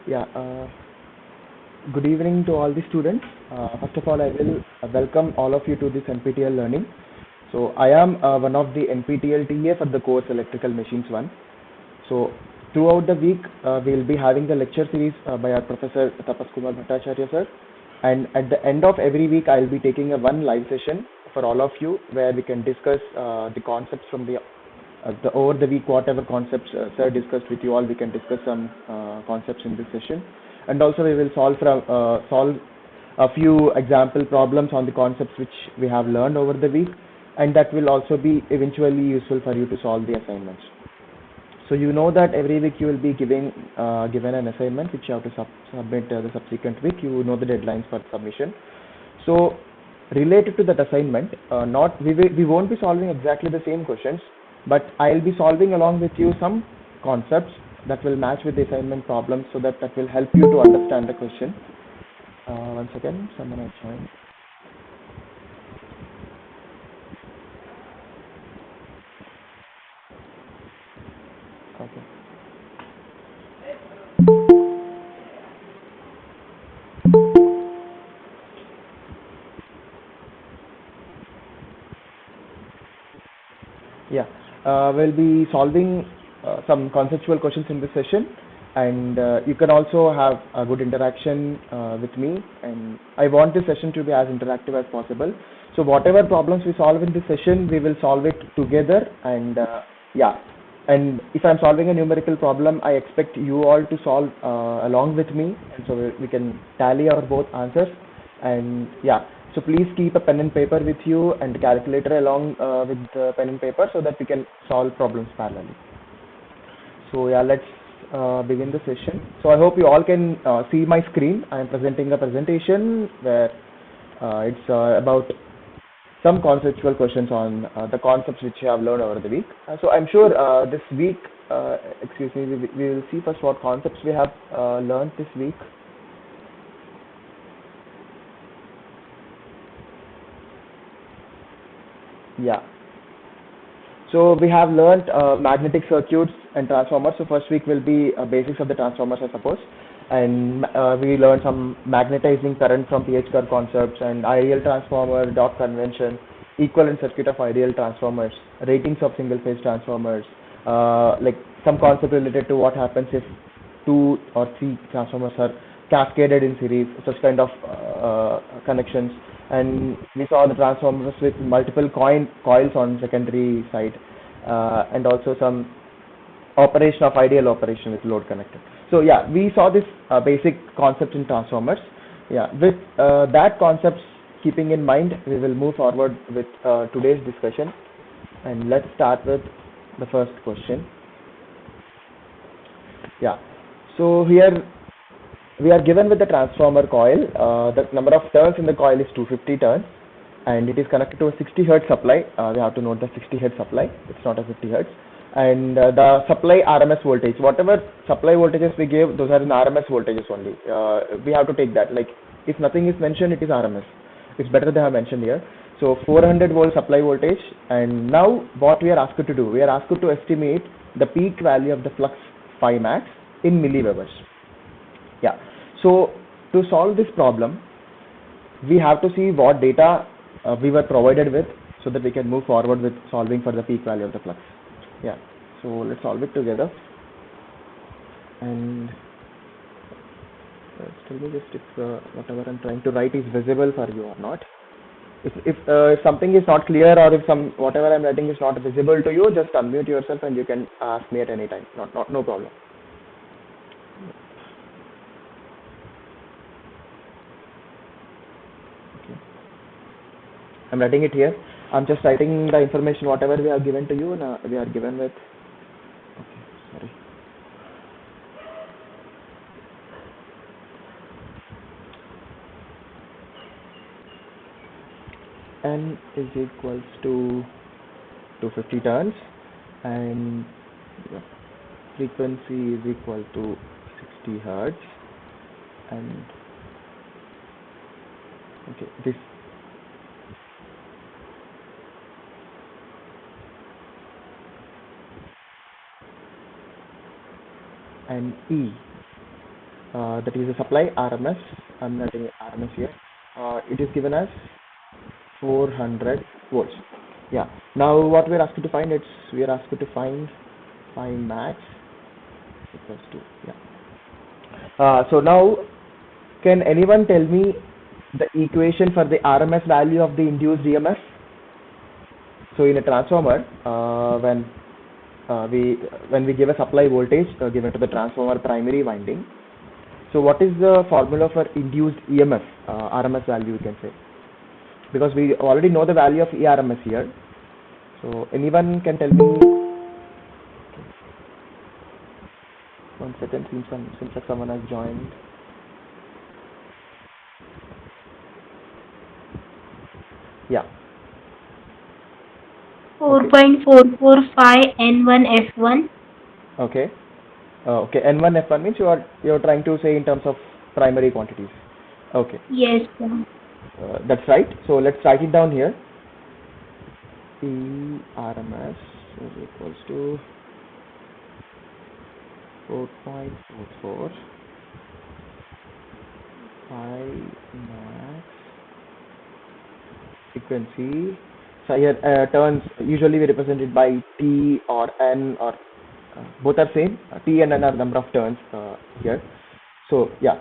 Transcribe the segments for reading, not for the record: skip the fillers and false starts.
Yeah, good evening to all the students. First of all, I will welcome all of you to this NPTEL learning. So, I am one of the NPTEL TA for the course Electrical Machines 1. So, throughout the week, we will be having the lecture series by our Professor Tapas Kumar Bhattacharya sir. And at the end of every week, I will be taking a one live session for all of you where we can discuss the concepts from the over the week, whatever concepts sir discussed with you all, we can discuss some concepts in this session, and also we will solve a few example problems on the concepts which we have learned over the week, and that will also be eventually useful for you to solve the assignments. So you know that every week you will be given an assignment which you have to submit the subsequent week. You know the deadlines for submission. So related to that assignment, not we won't be solving exactly the same questions, but I'll be solving along with you some concepts that will match with the assignment problems, so that will help you to understand the question. One second, someone has joined. Okay. Yeah, we'll be solving some conceptual questions in this session, and you can also have a good interaction with me. And I want this session to be as interactive as possible. So whatever problems we solve in this session, we will solve it together. And yeah, and if I'm solving a numerical problem, I expect you all to solve along with me, and so we can tally our both answers. And yeah, so please keep a pen and paper with you and calculator along with the pen and paper so that we can solve problems parallelly. So yeah, let's begin the session. So I hope you all can see my screen. I am presenting a presentation where it's about some conceptual questions on the concepts which you have learned over the week. So I'm sure this week, excuse me, we will see first what concepts we have learned this week. Yeah. So we have learnt magnetic circuits and transformers. So first week will be basics of the transformers, I suppose, and we learned some magnetizing current from pH curve concepts and ideal transformer, dot convention, equivalent circuit of ideal transformers, ratings of single phase transformers, like some concept related to what happens if two or three transformers are cascaded in series, such kind of connections. And we saw the transformers with multiple coils on secondary side, and also some operation of ideal operation with load connected. So yeah, we saw this basic concept in transformers. Yeah, with that concepts keeping in mind, we will move forward with today's discussion, and let's start with the first question. Yeah, so here we are given with the transformer coil. The number of turns in the coil is 250 turns, and it is connected to a 60 hertz supply. We have to note the 60 hertz supply. It's not a 50 hertz. And the supply RMS voltage, whatever supply voltages we give, those are in RMS voltages only. We have to take that. Like if nothing is mentioned, it is RMS. It's better they have mentioned here. So 400 volt supply voltage. And now what we are asked to do, we are asked to estimate the peak value of the flux phi max in milliwebers. Yeah. So to solve this problem, we have to see what data we were provided with, so that we can move forward with solving for the peak value of the flux. Yeah. So let's solve it together. And tell me just if whatever I'm trying to write is visible for you or not. If something is not clear, or if whatever I'm writing is not visible to you, just unmute yourself and you can ask me at any time. No problem. I'm writing it here. I'm just writing the information whatever we have given to you. We are given with. Okay, sorry. N is equals to 250 turns, and frequency is equal to 60 hertz, and okay, this and E. that is the supply RMS. I'm writing RMS here. It is given as 400 volts. Yeah. Now what we're asked to find, we are asked to find phi max equals to, yeah. So now, can anyone tell me the equation for the RMS value of the induced EMF? So in a transformer, when we give a supply voltage given to the transformer primary winding, so what is the formula for induced EMF, RMS value, we can say? Because we already know the value of ERMS here. So anyone can tell me? One second, seems like someone has joined. Yeah. 4.445 N1F1. Okay. Okay. N1 F1 means you're trying to say in terms of primary quantities. Okay. Yes, sir. That's right. So let's write it down here. ERMS is equals to 4.44 pi max frequency. So here turns usually we represent it by T or N, or both are same. T and N are number of turns here. So yeah,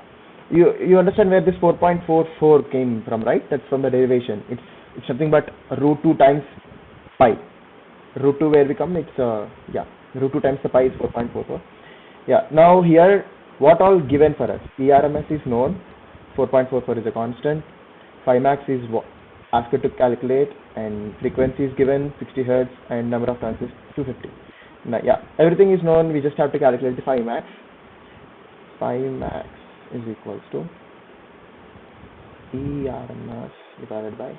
you understand where this 4.44 came from, right? That's from the derivation. It's nothing but root 2 times pi. Root 2 where we come, it's yeah, root 2 times the pi is 4.44. Yeah. Now here, what all given for us? ERMS is known. 4.44 is a constant. Phi max is asked to calculate, and frequency is given 60 hertz, and number of turns is 250. Now, yeah, everything is known. We just have to calculate the phi max. Phi max is equals to ERMS divided by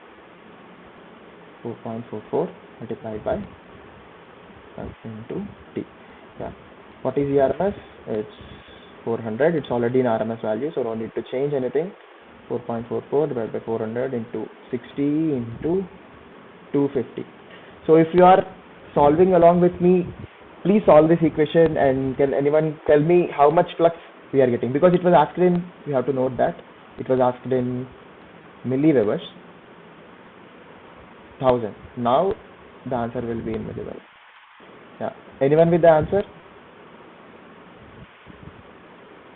4.44 multiplied by into T. Yeah. What is ERMS? It's 400. It's already in RMS value, so no need to change anything. 4.44 divided by 400 into 60 into 250. So if you are solving along with me, please solve this equation, and can anyone tell me how much flux we are getting? Because it was asked in, we have to note that it was asked in milliwebers, 1000. Now the answer will be in milliwebers. Yeah. Anyone with the answer?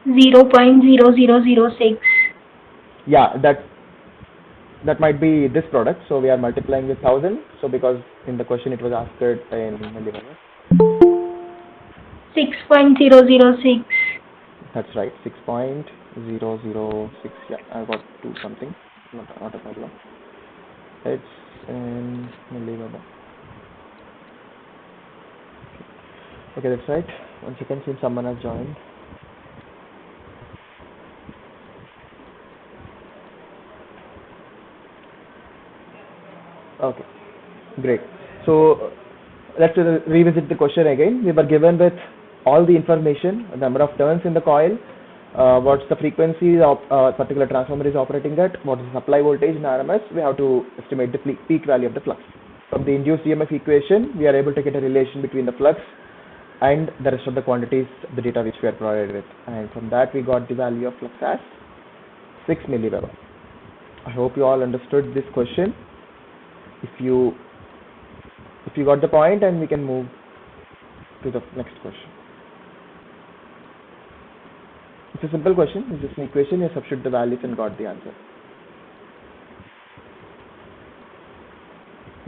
0.0006. Yeah, that might be this product. So we are multiplying with 1000. So because in the question it was asked in milliwebers. 6.006. That's right, 6.006. Yeah, I got to something. Not a problem. It's in milliweber. Okay, that's right. One second, since someone has joined. Okay, great. So let's revisit the question again. We were given with all the information, the number of turns in the coil, what's the frequency of particular transformer is operating at, what is the supply voltage in RMS. We have to estimate the peak value of the flux. From the induced EMF equation, we are able to get a relation between the flux and the rest of the quantities, the data which we are provided with. And from that, we got the value of flux as 6 milliweber. I hope you all understood this question. If you got the point, and we can move to the next question. It's a simple question. It's just an equation. You substitute the values and got the answer.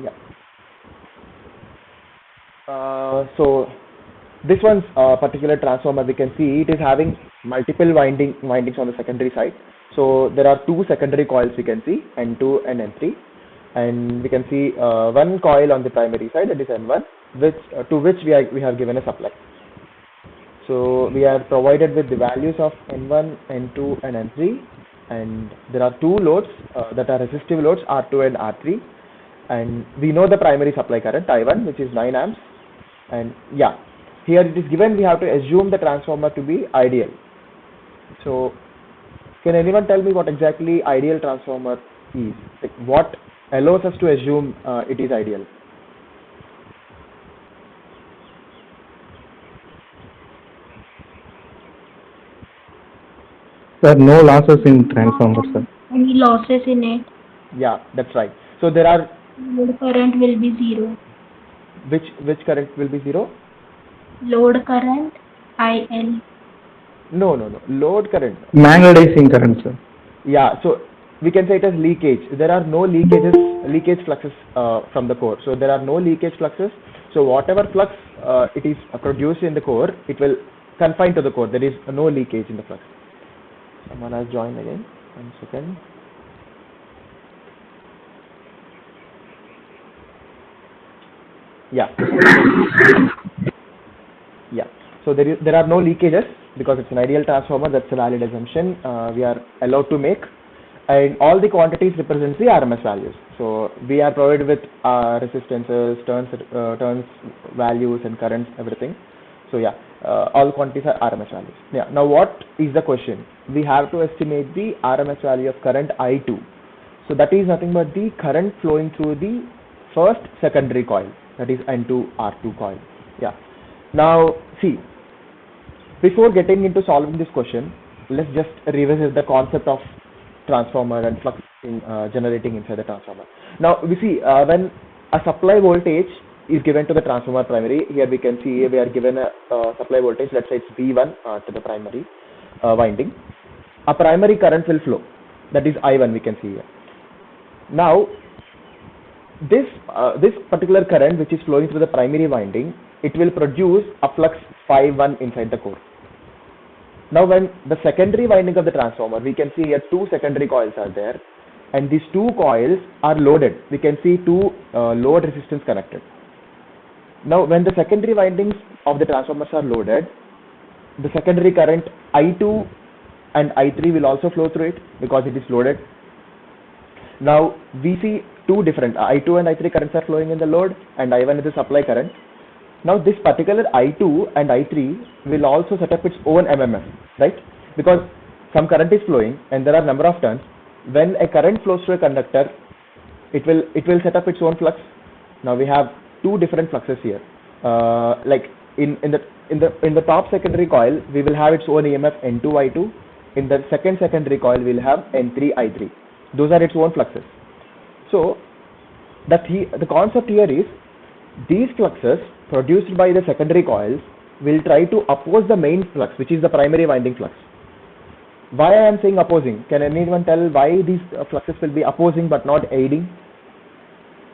Yeah. So this one's particular transformer, we can see it is having multiple windings on the secondary side. So there are two secondary coils we can see, N2 and N3, and we can see one coil on the primary side, that is N1, to which we have given a supply. So we are provided with the values of N1, N2 and N3, and there are two loads that are resistive loads, R2 and R3, and we know the primary supply current I1, which is 9 amps, and yeah, here it is given we have to assume the transformer to be ideal. So can anyone tell me what exactly ideal transformer is? Like what allows us to assume it is ideal? Sir, no losses in transformer, sir. Any losses in it? Yeah, that's right. So there are, Load current will be 0. which current will be zero? Load current IL. No, no, no. Load current. Magnetizing current, sir. Yeah, so we can say it as leakage. There are no leakage fluxes from the core. So there are no leakage fluxes. So whatever flux it is produced in the core, it will confine to the core. There is no leakage in the flux. Someone has joined again. 1 second. Yeah. Yeah. So there are no leakages because it's an ideal transformer. That's a valid assumption we are allowed to make, and all the quantities represents the RMS values. So we are provided with resistances, turns values, and currents, everything. So yeah, all quantities are RMS values. Yeah. Now what is the question? We have to estimate the RMS value of current I2. So that is nothing but the current flowing through the first secondary coil, that is N2 R2 coil. Yeah. Now see, before getting into solving this question, let's just revisit the concept of transformer and flux generating inside the transformer. Now we see when a supply voltage is given to the transformer primary, here we can see we are given a supply voltage, let's say it's V1 to the primary winding. A primary current will flow, that is I1 we can see here. Now this particular current which is flowing through the primary winding, it will produce a flux phi1 inside the core. Now when the secondary winding of the transformer, we can see here two secondary coils are there, and these two coils are loaded. We can see two load resistance connected. Now when the secondary windings of the transformers are loaded, the secondary current I2 and I3 will also flow through it because it is loaded. Now we see two different I2 and I3 currents are flowing in the load, and I1 is the supply current. Now this particular I2 and I3 will also set up its own MMF, right? Because some current is flowing and there are number of turns. When a current flows through a conductor, it will set up its own flux. Now we have two different fluxes here. Like in the top secondary coil, we will have its own EMF N2I2. In the second secondary coil, we will have N3I3. Those are its own fluxes. So the concept here is these fluxes produced by the secondary coils will try to oppose the main flux, which is the primary winding flux. Why I am saying opposing? Can anyone tell why these fluxes will be opposing but not aiding?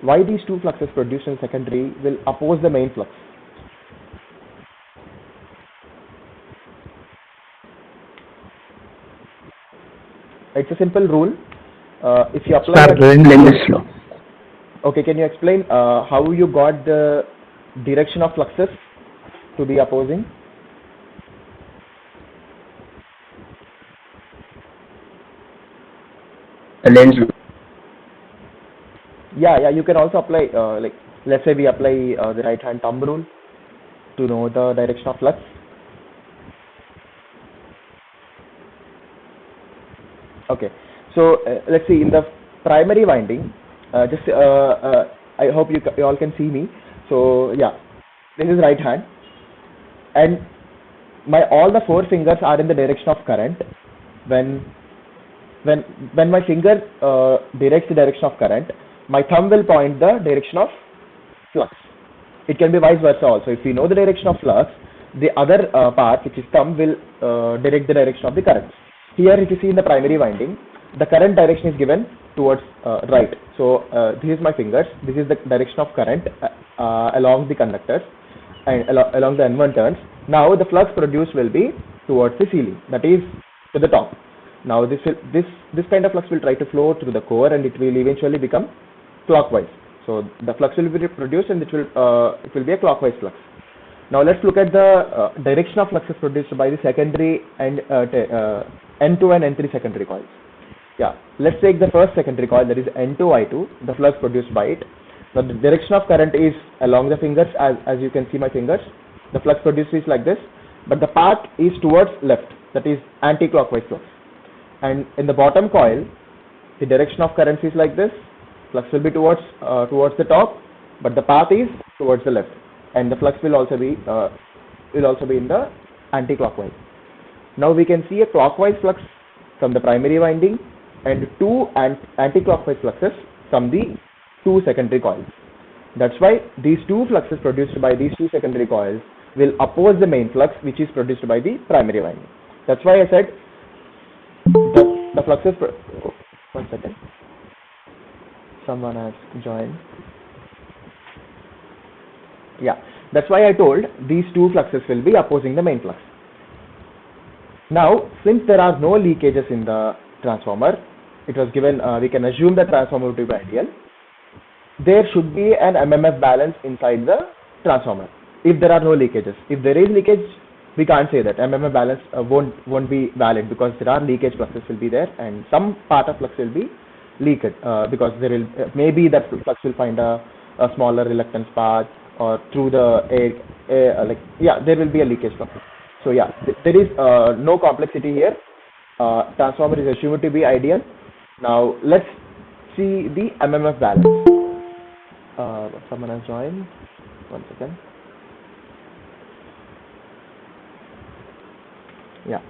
Why these two fluxes produced in secondary will oppose the main flux? It's a simple rule. If you apply Lenz's law. Okay, can you explain how you got the direction of fluxes to be opposing? Lenz. Yeah, you can also apply, like, let's say we apply the right hand thumb rule to know the direction of flux. Okay, so let's see in the primary winding, I hope you all can see me. So yeah, this is right hand, and all the four fingers are in the direction of current. When my finger directs the direction of current, my thumb will point the direction of flux. It can be vice versa also. If we know the direction of flux, the other part, which is thumb, will direct the direction of the current. Here, if you see in the primary winding, the current direction is given towards right. So this is my fingers. This is the direction of current along the conductors and along the N1 turns. Now the flux produced will be towards the ceiling, that is to the top. Now this kind of flux will try to flow through the core, and it will eventually become clockwise. So the flux will be produced, and it will be a clockwise flux. Now let's look at the direction of fluxes produced by the secondary and N2 and N3 secondary coils. Yeah, let's take the first secondary coil, that is N2I2, the flux produced by it. Now the direction of current is along the fingers, as you can see my fingers. The flux produced is like this, but the path is towards left, that is anti-clockwise flux. And in the bottom coil, the direction of current is like this. Flux will be towards the top, but the path is towards the left, and the flux will also be in the anti-clockwise. Now we can see a clockwise flux from the primary winding and two anti-clockwise fluxes from the two secondary coils. That's why these two fluxes produced by these two secondary coils will oppose the main flux which is produced by the primary winding. That's why I said the fluxes. One second. Someone has joined. Yeah, that's why I told these two fluxes will be opposing the main flux. Now, since there are no leakages in the transformer, it was given, we can assume the transformer to be ideal. There should be an MMF balance inside the transformer if there are no leakages. If there is leakage, we can't say that MMF balance won't be valid, because there are leakage fluxes will be there and some part of flux will be leaked, because there will maybe that flux will find a smaller reluctance path, or through the air, like, yeah, there will be a leakage flux. So yeah, there is no complexity here. Transformer is assumed to be ideal. Now let's see the MMF balance. Someone has joined. One second. Yeah.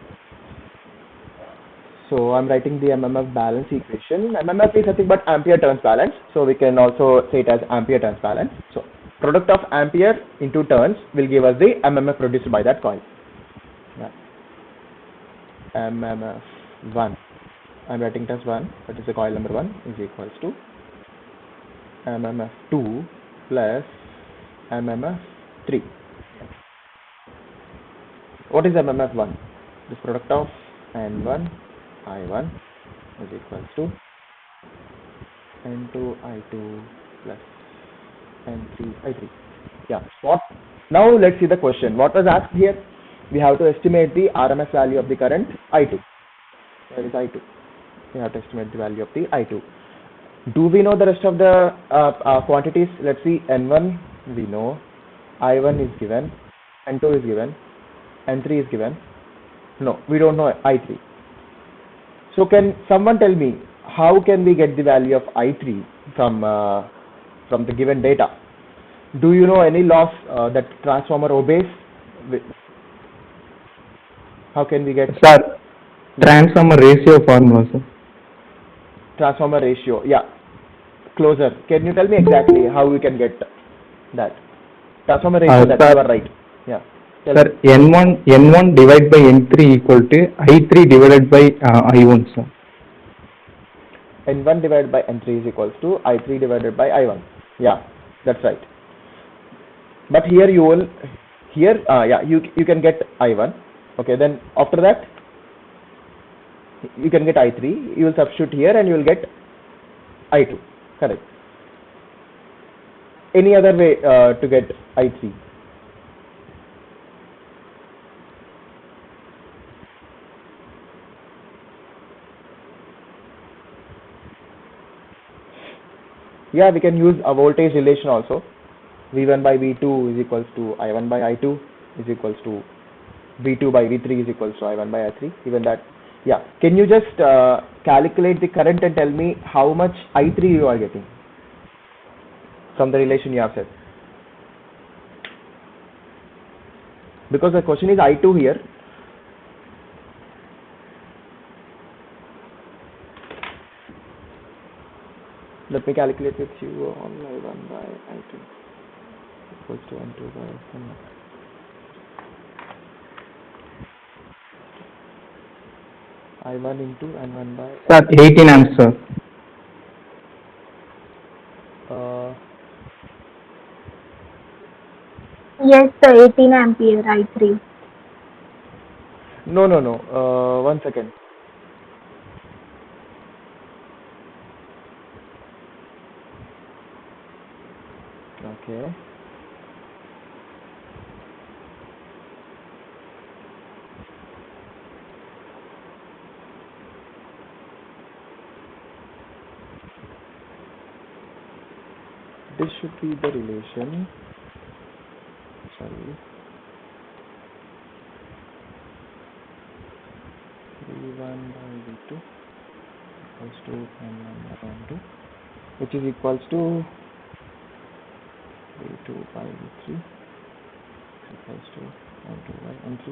So I'm writing the MMF balance equation. MMF is nothing but ampere turns balance. So we can also say it as ampere turns balance. So product of ampere into turns will give us the MMF produced by that coil. Yeah. MMF 1. I'm writing it as 1. That is the coil number 1 is equals to MMF 2 plus MMF 3. What is MMF 1? This product of N1 I1 is equals to N2 I2 plus N3 I3. Yeah. What? Now let's see the question. What was asked here? We have to estimate the RMS value of the current I2. Where is I2? We have to estimate the value of the I2. Do we know the rest of the quantities? Let's see. N1 we know, I1 is given, N2 is given, N3 is given. No, we don't know I3. So can someone tell me how can we get the value of I3 from the given data? Do you know any laws that transformer obeys? How can we get? Sir, transformer ratio formula, sir. Transformer ratio, yeah. Closer. Can you tell me exactly how we can get that? Transformer ratio, that you are right. Yeah. Sir, N1 divided by N3 equal to I3 divided by I1, sir. N1 divided by N3 is equals to I3 divided by I1. Yeah, that's right. But here you will, yeah, you can get I1. Okay, then after that, you can get I3. You will substitute here and you will get I2. Correct. Any other way to get I3? Yeah, we can use a voltage relation also. V1 by V2 is equals to I1 by I2 is equals to V2 by V3 is equals to I1 by I3. Even that. Yeah. Can you just calculate the current and tell me how much I3 you are getting from the relation you have said? Because the question is I2 here. Let me calculate with you on I1 by I2 equals to N2 by N1. I1 into N1 by Sir, 18 amps, sir. Yes, sir, 18 ampere I3. No. 1 second. Okay. This should be the relation. Sorry. V1 by V2 equals to N1 by N2, which is equals to V2 by V3 equals to N2 by N3.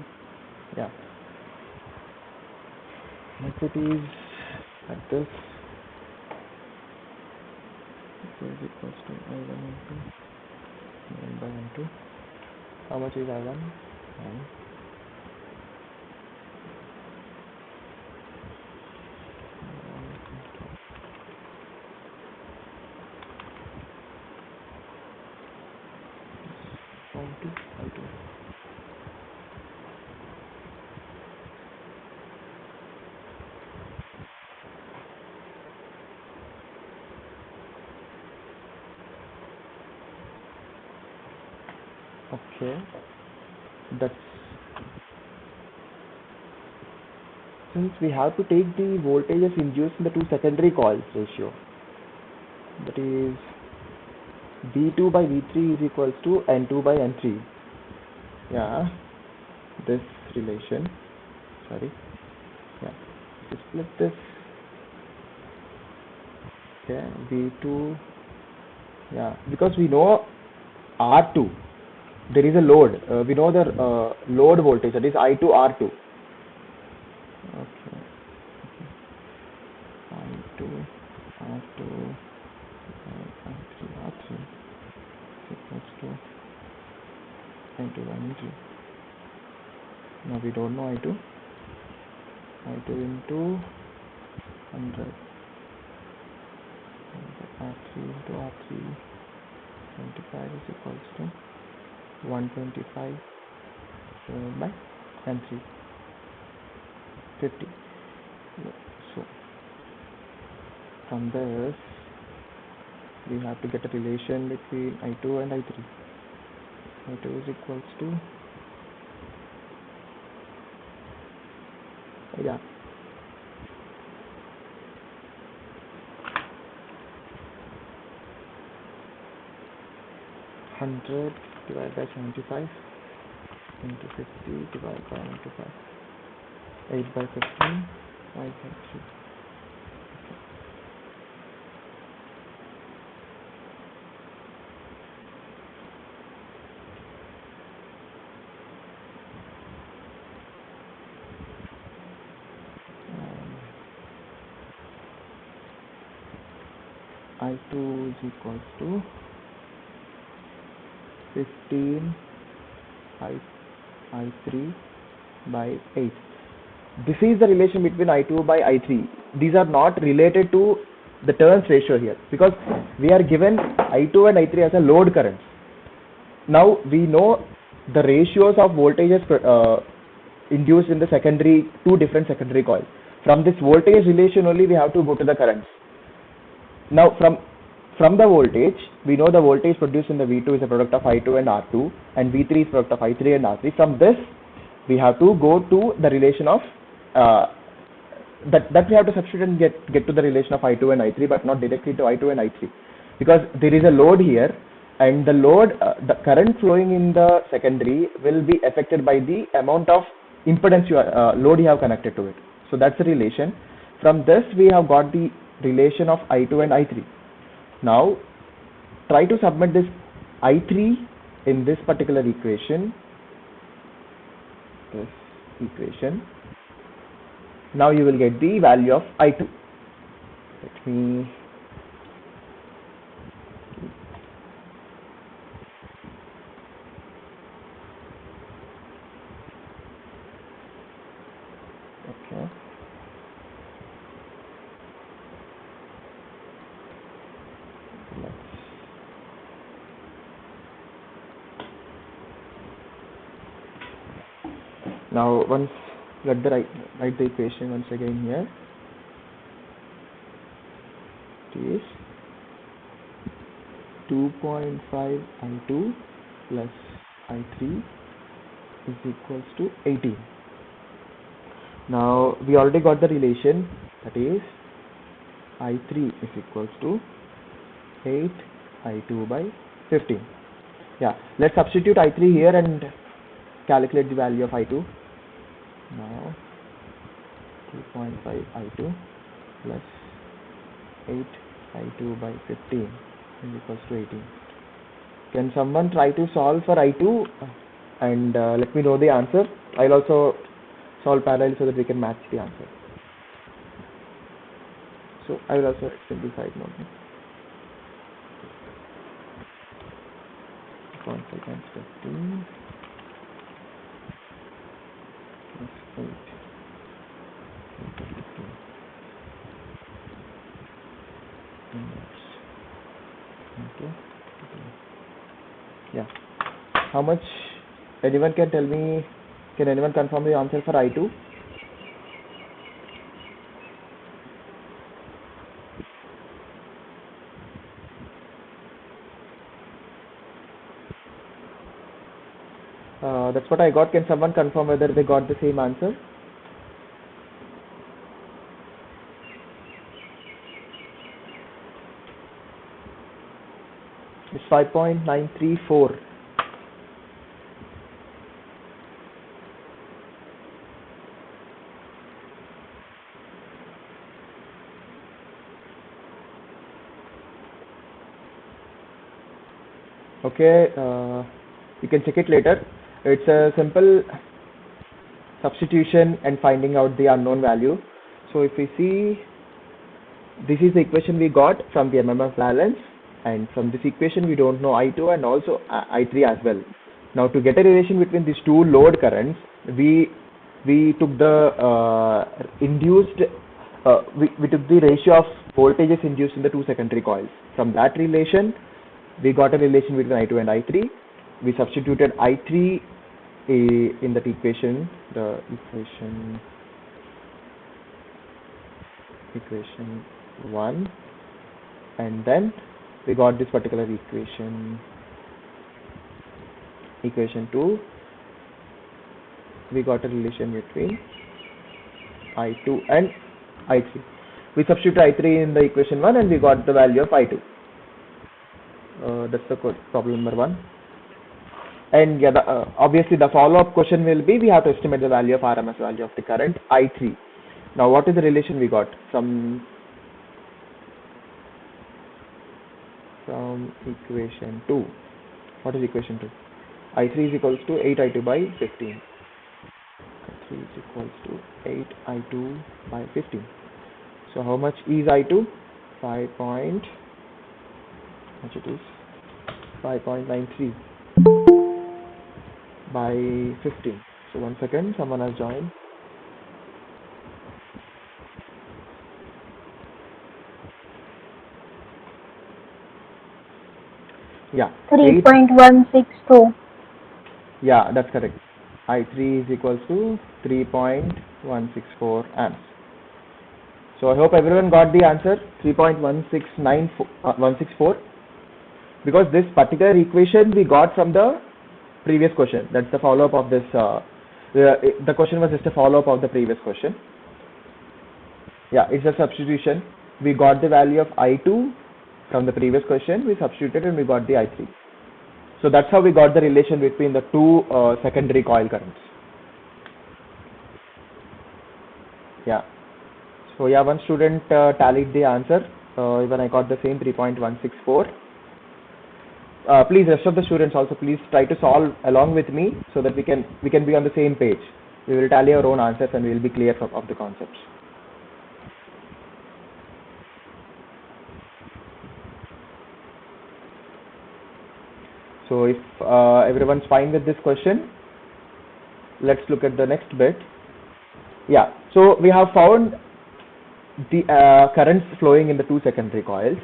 Yeah. If it is like this, it is equals to I1 into 1 by N2. How much is I1? 9. I2. Okay, that's since we have to take the voltages induced in the two secondary coils ratio, that is V2 by V3 is equals to N2 by N3. Yeah, this relation, sorry, yeah, just split this, okay, V2, yeah, because we know R2, there is a load, we know the load voltage, that is I2 R2. Okay, I2 R2 I3 R3 is equals to N2 by N3. Now we don't know I2 into 100 R3 into R3 25 is equals to 125 by N3 50. So from this we have to get a relation between I2 and I3. I2 is equals to, yeah, 100 divided by 75 into 50 divided by 95. 8 by 15, 5 by 3. I2 is equals to 15 I3 by 8. This is the relation between I2 by I3. These are not related to the turns ratio here, because we are given I2 and I3 as a load currents. Now we know the ratios of voltages induced in the secondary, two different secondary coils. From this voltage relation only we have to go to the currents. Now from the voltage, we know the voltage produced in the V2 is a product of I2 and R2, and V3 is product of I3 and R3. From this, we have to go to the relation of that we have to substitute and get to the relation of I2 and I3, but not directly to I2 and I3, because there is a load here, and the load, the current flowing in the secondary will be affected by the amount of impedance load you have connected to it. So that's the relation. From this, we have got the relation of I2 and I3. Now try to submit this I3 in this particular equation, now you will get the value of I2. Let me okay. Now once let the write the equation once again here. It is 2.5 I2 plus I3 is equals to 18. Now we already got the relation, that is I3 is equals to 8 I2 by 15. Yeah, let's substitute I3 here and calculate the value of I2. Now 2.5 I2 plus 8 I2 by 15 is equals to 18. Can someone try to solve for I2 and let me know the answer? I'll also solve parallel so that we can match the answer. So I will also simplify it more. 0.5 times 15 plus 8 into 15. Okay. Yeah. How much? Anyone can tell me? Can anyone confirm the answer for I2? That's what I got. Can someone confirm whether they got the same answer? It's 5.934. Okay, you can check it later. It's a simple substitution and finding out the unknown value. So if we see, this is the equation we got from the MMF balance, and from this equation we don't know I2 and also I3 as well. Now to get a relation between these two load currents, we took the we took the ratio of voltages induced in the two secondary coils. From that relation, we got a relation between I2 and I3. We substituted I3 in that equation, the equation 1, and then we got this particular equation 2. We got a relation between I2 and I3. We substitute I3 in the equation 1 and we got the value of I2. That's the problem number 1. And yeah, obviously the follow-up question will be, we have to estimate the value of RMS value of the current I3. Now what is the relation we got from equation 2? What is equation 2? I3 is equals to 8I2 by 15. I3 is equals to 8I2 by 15. So how much is I2? 5.93 by 15. So 1 second, someone has joined. Yeah. 3.162. Yeah, that's correct. I3 is equals to 3.164 amps. So I hope everyone got the answer, 3.164, because this particular equation we got from the previous question. That's the follow-up of this. The question was just a follow-up of the previous question. Yeah, it's a substitution. We got the value of I2 from the previous question. We substituted and we got the I3. So that's how we got the relation between the two secondary coil currents. Yeah. So yeah, one student tallied the answer. Even I got the same 3.164. Please, rest of the students also please try to solve along with me so that we can be on the same page. We will tally our own answers and we will be clear of the concepts. So if everyone's fine with this question, let's look at the next bit. Yeah, so we have found the currents flowing in the two secondary coils.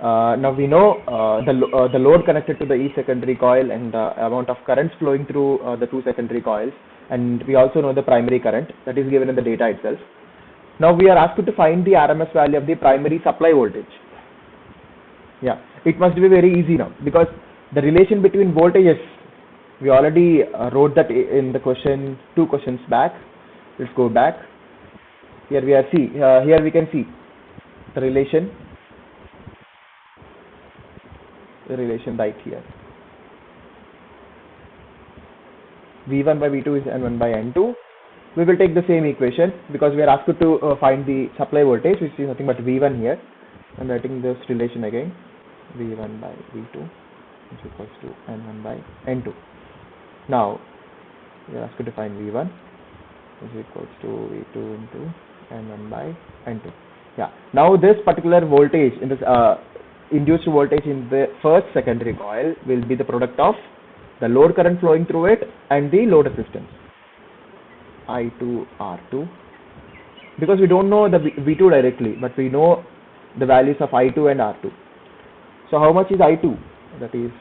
Now we know the load connected to the each secondary coil and the amount of currents flowing through the two secondary coils, and we also know the primary current that is given in the data itself. Now we are asked to find the RMS value of the primary supply voltage. Yeah, it must be very easy now, because the relation between voltages, we already wrote that in the question 2 questions back. Let's go back. Here we are here we can see the relation right here. V1 by V2 is N1 by N2. We will take the same equation because we are asked to find the supply voltage, which is nothing but V1 here. I'm writing this relation again. V1 by V2 is equals to N1 by N2. Now we are asked to find V1 is equals to V2 into N1 by N2. Yeah. Now this particular voltage in this induced voltage in the first secondary coil will be the product of the load current flowing through it and the load resistance I2 R2, because we don't know the V2 directly, but we know the values of I2 and R2. So how much is I2? That is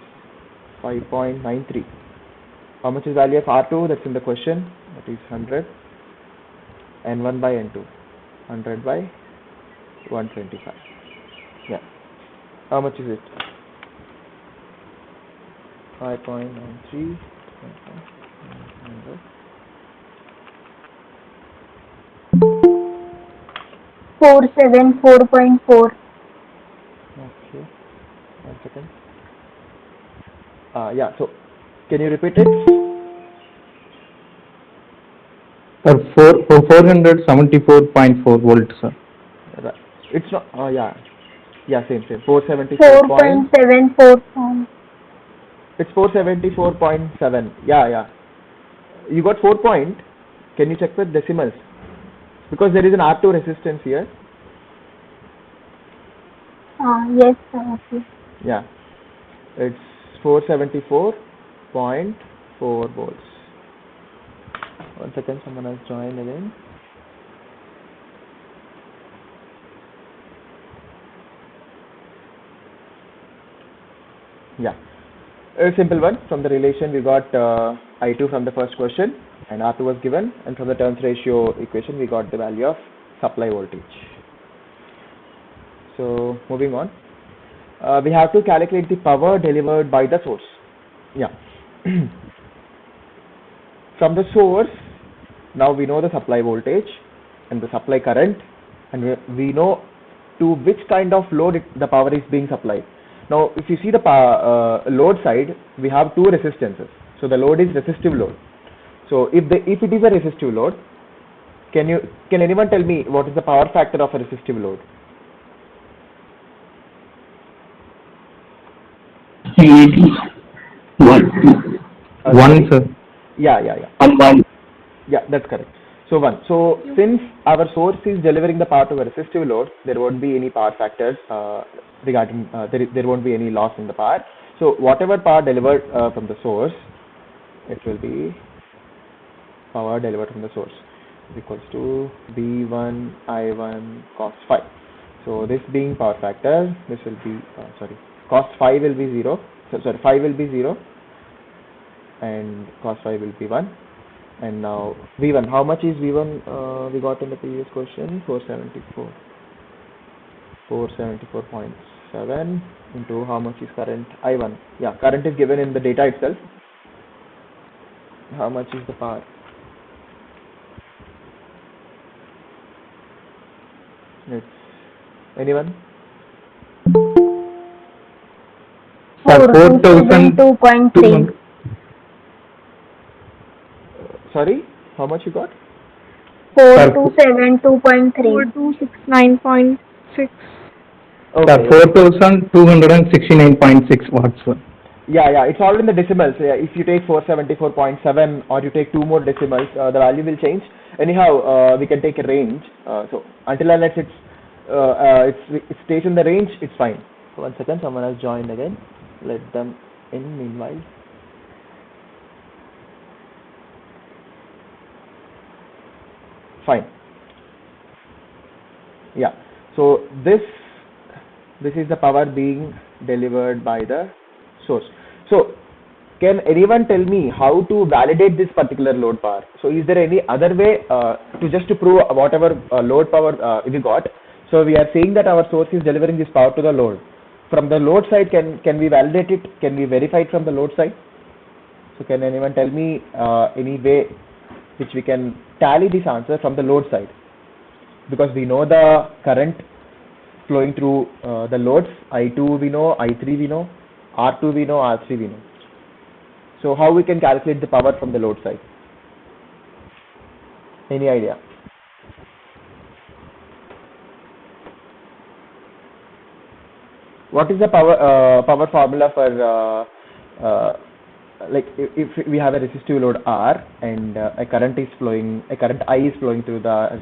5.93. How much is value of R2? That's in the question. That is 100. N1 by N2. 100 by 125. Yeah. How much is it? 5.93. 474.4. Okay. 1 second. Yeah. So, can you repeat it? Sir, 474.4 volts, sir. Right. It's not. Yeah. Yeah. Same. 474. 4.74. It's 474.7. Yeah. You got 4 point. Can you check with decimals? Because there is an R2 resistance here. Yes, sir. Okay. Yeah. It's 474.4 volts. 1 second. Someone has joined again. Yeah. A simple one. From the relation we got I2 from the first question and R2 was given, and from the turns ratio equation we got the value of supply voltage. So moving on, we have to calculate the power delivered by the source. Yeah. From the source, now we know the supply voltage and the supply current, and we know to which kind of load the power is being supplied. Now, if you see the load side, we have two resistances. So the load is resistive load. So if it is a resistive load, can anyone tell me what is the power factor of a resistive load? 1, sir. Yeah. 1. Yeah, that's correct. So 1. So since our source is delivering the power to a resistive load, there won't be any power factors regarding there won't be any loss in the power. So whatever power delivered from the source, it will be power delivered from the source equals to V1 I1 cos phi. So this being power factor, this will be cos phi will be 0. So phi will be 0 and cos phi will be 1. And now V1, how much is V1 we got in the previous question? 474.7 into how much is current? I1. Yeah, current is given in the data itself. How much is the power? It's anyone? 402.3. Sorry, how much you got? 4272.3. 4269.6. Okay. 4269.6 watts, sir. Yeah, it's all in the decimals. Yeah, if you take 474.7 or you take 2 more decimals, the value will change. Anyhow, we can take a range. So until unless it stays in the range, it's fine. So 1 second, someone has joined again. Let them in meanwhile. Fine. Yeah. So this is the power being delivered by the source. So can anyone tell me how to validate this particular load power? So is there any other way to prove whatever load power we got? So we are saying that our source is delivering this power to the load. From the load side, can we validate it? Can we verify it from the load side? So can anyone tell me any way which we can tally this answer from the load side? Because we know the current flowing through the loads, I2 we know, I3 we know, R2 we know, R3 we know. So how we can calculate the power from the load side? Any idea? What is the power formula for like if we have a resistive load R and a current I is flowing through the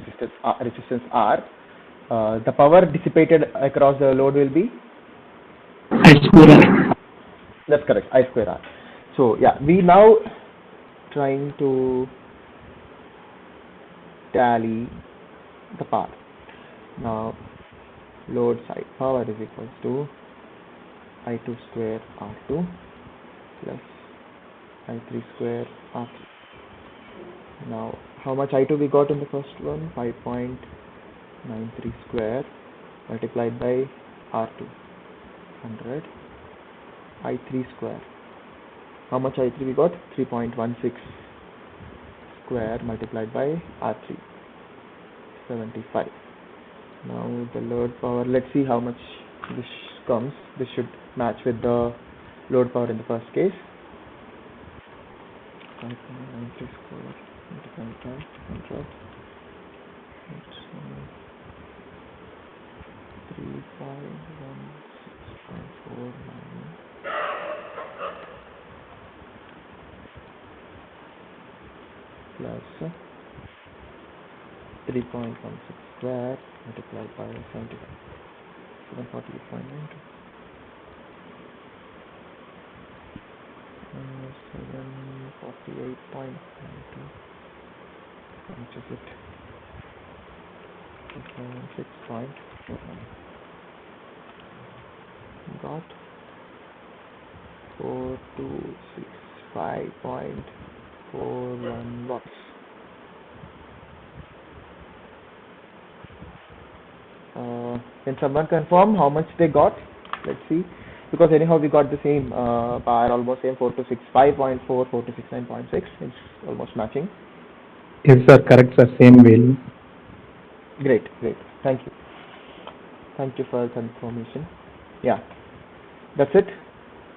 resistance R, the power dissipated across the load will be? I square R. That's correct, I square R. So yeah, we now trying to tally the power. Now load side power is equals to I2 square R2 plus I3 square R3. Now how much I2 we got in the first one? 5.93 square multiplied by R2, 100. I3 square. How much I3 we got? 3.16 square multiplied by R3, 75. Now the load power, let's see how much this comes. This should match with the load power in the first case. 5.93 square multiplied by 100. It's 351.6.49 plus 3.16 square multiplied by 75, 748.92, 748.92, how much is it? 6.41. Got 4265.41 watts. Can someone confirm how much they got? Let's see, because anyhow we got the same power, almost same, 4265.4, 4269.6. It's almost matching. Yes, sir. Correct, sir. Same value. Great. Thank you for confirmation. Yeah, that's it.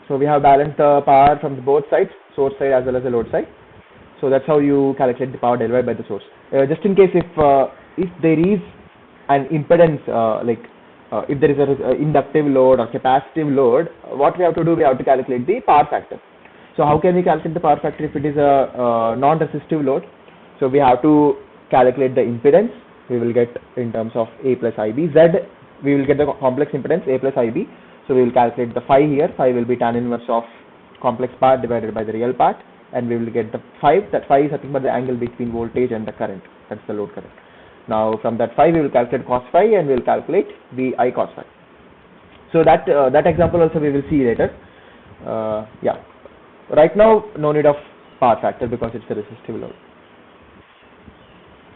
So we have balanced the power from both sides, source side as well as the load side. So that's how you calculate the power delivered by the source. Just in case if there is an impedance, if there is an inductive load or capacitive load, what we have to do, we have to calculate the power factor. So how can we calculate the power factor if it is a non-resistive load? So we have to calculate the impedance. We will get in terms of A plus IB. Z, we will get the complex impedance A plus IB. So we will calculate the phi here. Phi will be tan inverse of complex part divided by the real part, and we will get the phi. That phi is nothing but the angle between voltage and the current. That's the load current. Now from that phi we will calculate cos phi, and we will calculate VI cos phi. So that example also we will see later. Yeah. Right now no need of power factor because it's a resistive load.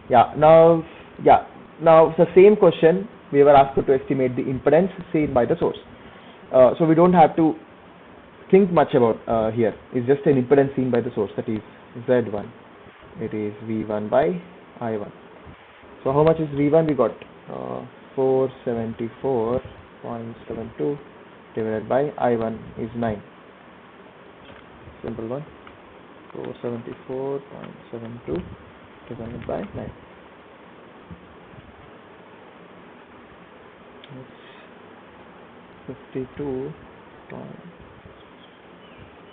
Now it's the same question. We were asked to estimate the impedance seen by the source. So we don't have to think much about here. It's just an impedance seen by the source, that is Z1. It is V1 by I1. So how much is V1? We got 474.72 divided by I1 is 9. Simple one. 474.72 divided by 9. It's 52.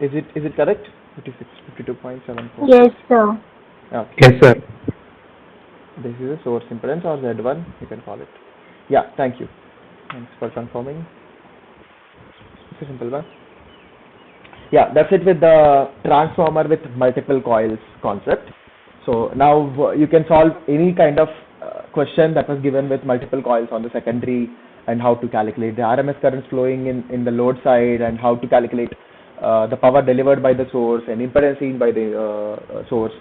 Is it correct? 52.74. Yes, sir. Okay. Yes, sir. This is a source impedance, or Z1 you can call it. Yeah, thank you. Thanks for confirming. It's a simple one. Yeah, that's it with the transformer with multiple coils concept. So now you can solve any kind of question that was given with multiple coils on the secondary, and how to calculate the RMS currents flowing in the load side, and how to calculate the power delivered by the source and impedance seen by the source.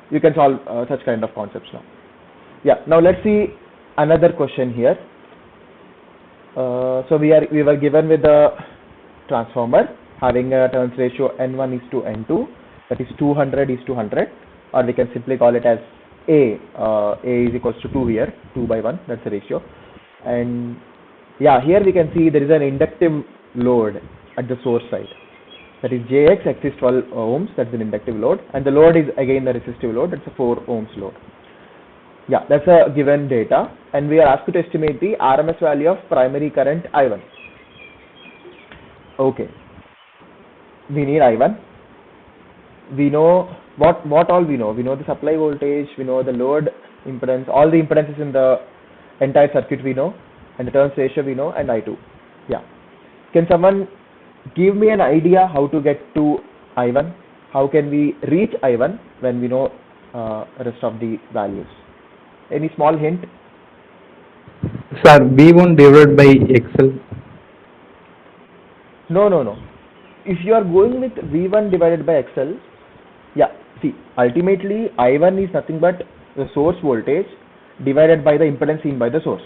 You can solve such kind of concepts now. Yeah, now let's see another question here. So we were given with the transformer having a turns ratio N1 is to N2, that is 200 is to 100, or we can simply call it as A. A is equals to 2 here, 2 by 1, that's the ratio. And yeah, here we can see there is an inductive load at the source side. That is JX, X is 12 ohms, that's an inductive load. And the load is again the resistive load, that's a 4 ohms load. Yeah, that's a given data. And we are asked to estimate the RMS value of primary current I1. Okay. We need I1. We know what all we know. We know the supply voltage, we know the load impedance, all the impedances in the entire circuit we know, and the turns ratio we know, and I2. Yeah. Can someone give me an idea how to get to I1? How can we reach I1 when we know rest of the values? Any small hint? Sir, V1 divided by XL. No. If you are going with V1 divided by XL, yeah, see, ultimately I1 is nothing but the source voltage divided by the impedance seen by the source.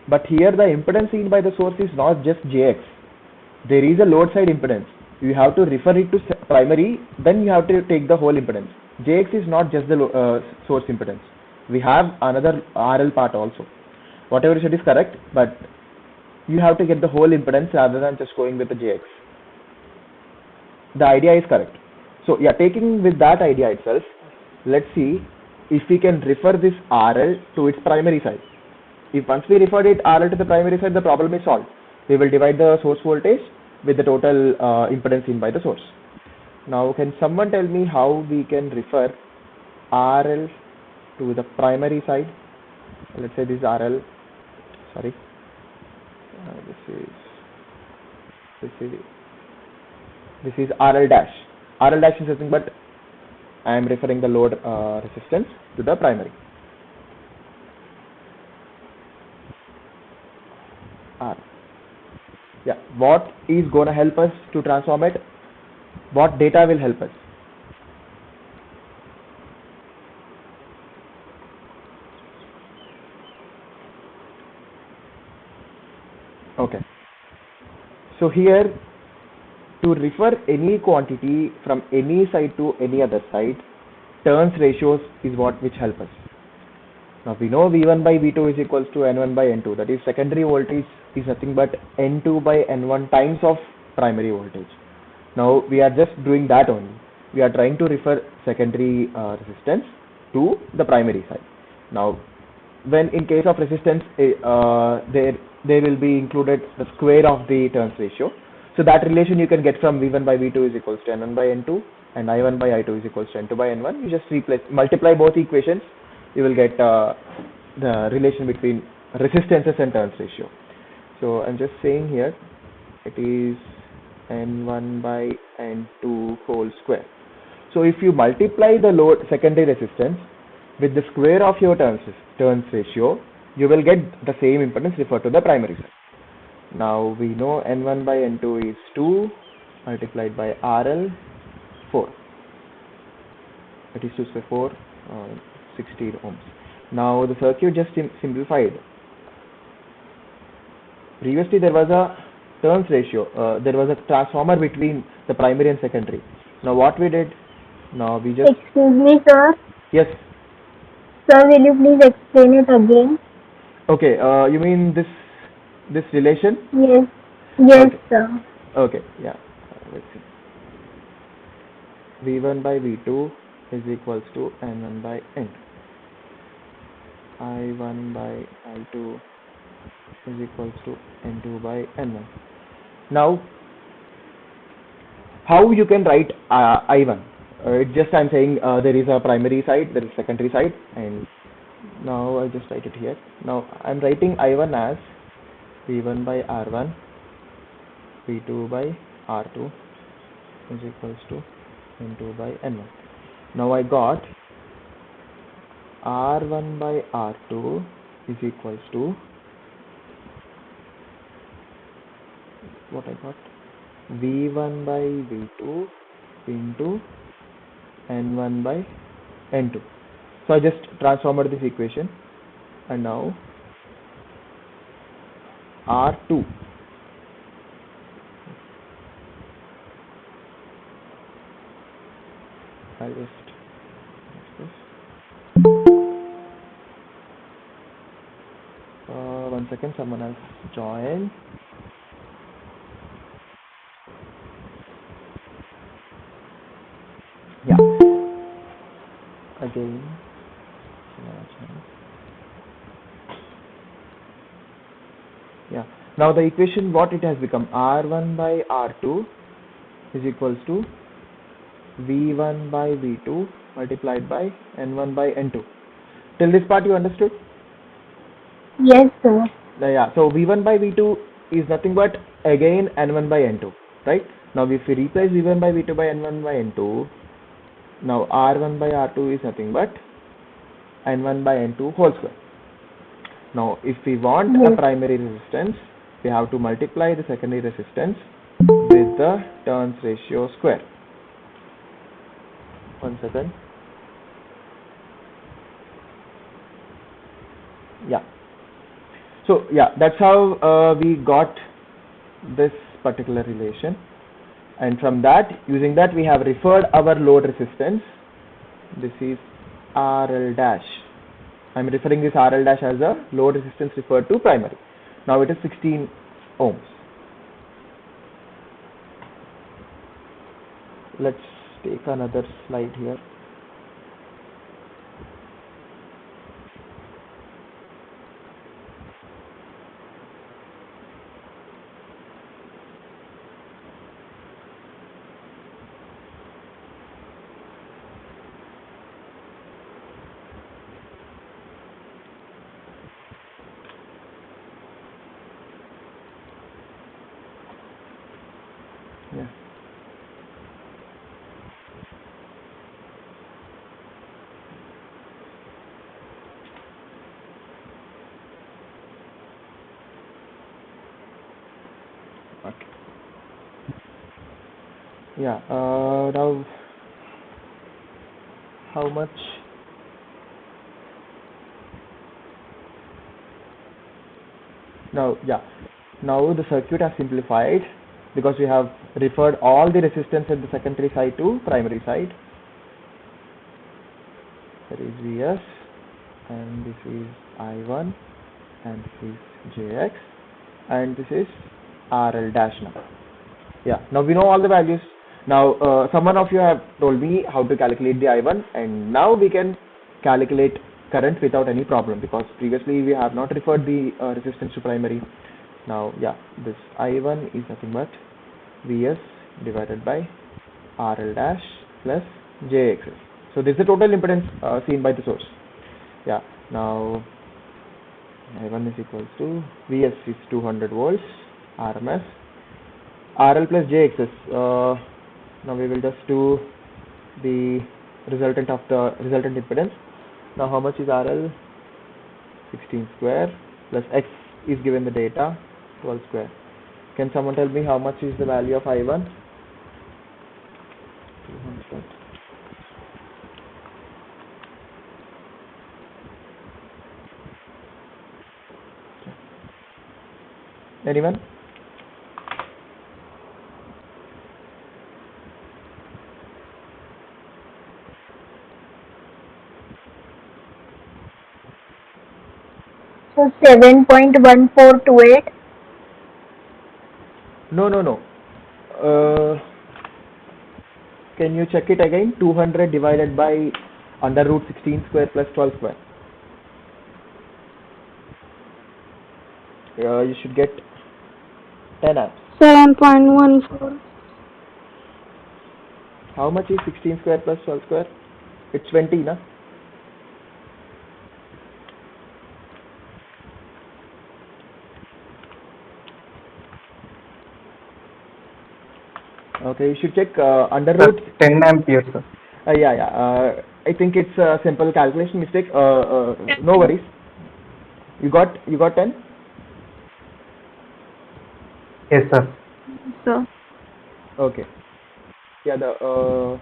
But here the impedance seen by the source is not just JX. There is a load side impedance. You have to refer it to primary, then you have to take the whole impedance. JX is not just the source impedance. We have another RL part also. Whatever you said is correct, but you have to get the whole impedance rather than just going with the JX. The idea is correct. So yeah, taking with that idea itself, let's see if we can refer this RL to its primary side. If once we referred it RL to the primary side, the problem is solved. We will divide the source voltage with the total impedance seen by the source. Now can someone tell me how we can refer RL to the primary side? Let's say this RL, sorry, this is RL dash. RL dash is nothing but I am referring the load resistance to the primary. R. Yeah, what is going to help us to transform it? What data will help us? Okay. So here, to refer any quantity from any side to any other side, turns ratios is what which help us. Now we know V1 by V2 is equals to N1 by N2. That is secondary voltage is nothing but N2 by N1 times of primary voltage. Now we are just doing that only. We are trying to refer secondary resistance to the primary side. Now when in case of resistance there will be included the square of the turns ratio. So that relation you can get from V1 by V2 is equals to N1 by N2 and I1 by I2 is equals to N2 by N1. You just multiply both equations, you will get the relation between resistances and turns ratio. So I'm just saying here it is N1 by N2 whole square. So if you multiply the load secondary resistance with the square of your turns ratio, you will get the same impedance referred to the primary side. Now we know N1 by N2 is 2 multiplied by RL 4. That is 2 square 4, 16 ohms. Now the circuit just simplified. Previously there was a turns ratio, there was a transformer between the primary and secondary. Now what we did, now we just... Excuse me, sir. Yes. Sir, will you please explain it again? Okay, you mean this relation? Yes. Yes, Okay. sir. Okay, yeah. Let's see. V1 by V2 is equals to N1 by N2. I1 by I2 is equals to N2 by N1. Now, how you can write I1? It's just I'm saying there is a primary side, there is secondary side, and now I just write it here. Now I'm writing I1 as V1 by R1, V2 by R2 is equals to N2 by N1. Now I got R1 by R2 is equals to what I got? V1 by V2 into N1 by N2. So I just transformed this equation, and now R2 I'll just this. One second, someone else join. Yeah. Again. Yeah. Now the equation what it has become, R1 by R2 is equals to V1 by V2 multiplied by N1 by N2. Till this part you understood? Yes, sir. Yeah, so V1 by V2 is nothing but again N1 by N2, right? Now if we replace V1 by V2 by N1 by N2, now R1 by R2 is nothing but N1 by N2 whole square. Now if we want a Yes. primary resistance, we have to multiply the secondary resistance with the turns ratio square. One second. Yeah. So yeah, that's how we got this particular relation, and from that, using that, we have referred our load resistance. This is RL dash. I'm referring this RL dash as a load resistance referred to primary. Now it is 16 ohms. Let's take another slide here. Yeah. Okay. Yeah. Now, how much? Now, yeah. Now the circuit has simplified because we have referred all the resistance at the secondary side to primary side. There is Vs, and this is I1, and this is Jx, and this is RL dash now. Yeah, now we know all the values. Now someone of you have told me how to calculate the I1, and now we can calculate current without any problem, because previously we have not referred the resistance to primary. Now yeah, this I1 is nothing but Vs divided by RL dash plus Jxs. So this is the total impedance seen by the source. Yeah, now I1 is equals to Vs is 200 volts RMS, RL plus Jxs. Now we will just do the resultant of the resultant impedance. Now how much is RL? 16 square plus X is given the data, 12 square. Can someone tell me how much is the value of I1? 200. Anyone? So 7.1428. No, no, no. Can you check it again? 200 divided by under root 16 square plus 12 square. You should get 10 amps. 7.14. How much is 16 square plus 12 square? It's 20, na? Okay, you should check under Sir, root. 10 ampere, sir. Yeah, yeah. I think it's a simple calculation mistake. No worries. You got 10? Yes, sir. So, Okay. Yeah, the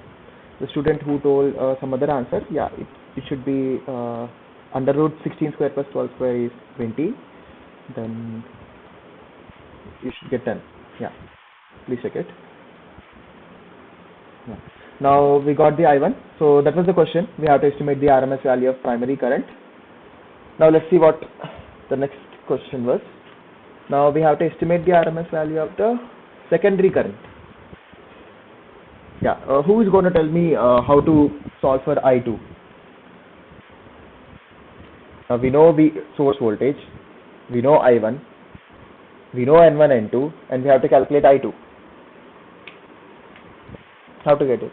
student who told some other answer, yeah, it should be under root 16 square plus 12 square is 20. Then you should get 10. Yeah, please check it. Yeah. Now we got the I1. So that was the question. We have to estimate the RMS value of primary current. Now let's see what the next question was. Now we have to estimate the RMS value of the secondary current. Yeah, who is going to tell me how to solve for I2? We know the source voltage, we know I1, we know N1, N2, and we have to calculate I2. How to get it?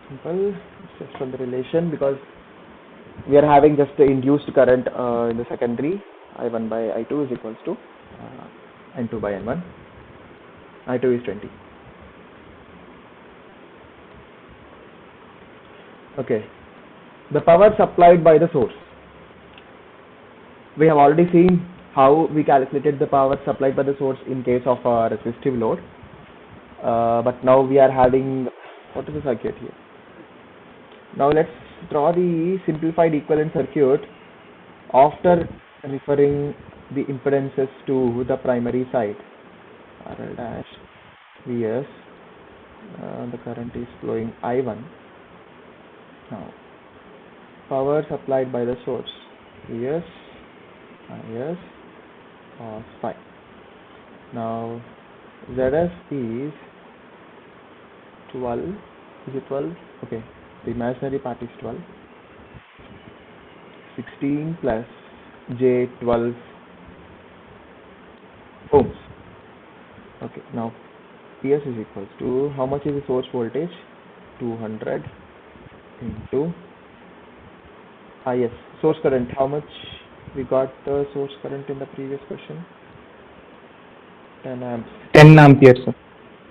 Simple. It's just from the relation, because we are having just the induced current in the secondary. I1 by I2 is equals to N2 by N1. I2 is 20. Okay. The power supplied by the source. We have already seen how we calculated the power supplied by the source in case of a resistive load. But now we are having, what is the circuit here? Now let's draw the simplified equivalent circuit after referring the impedances to the primary side. RL dash Vs, the current is flowing I1. Now power supplied by the source, Vs, Is, cos phi. Now Zs is 12, is it 12? Okay, the imaginary part is 12. 16 plus J 12 ohms. Okay, now PS is equals to, how much is the source voltage? 200 into IS. Source current, how much we got the source current in the previous question? 10 amps. 10 amperes, sir.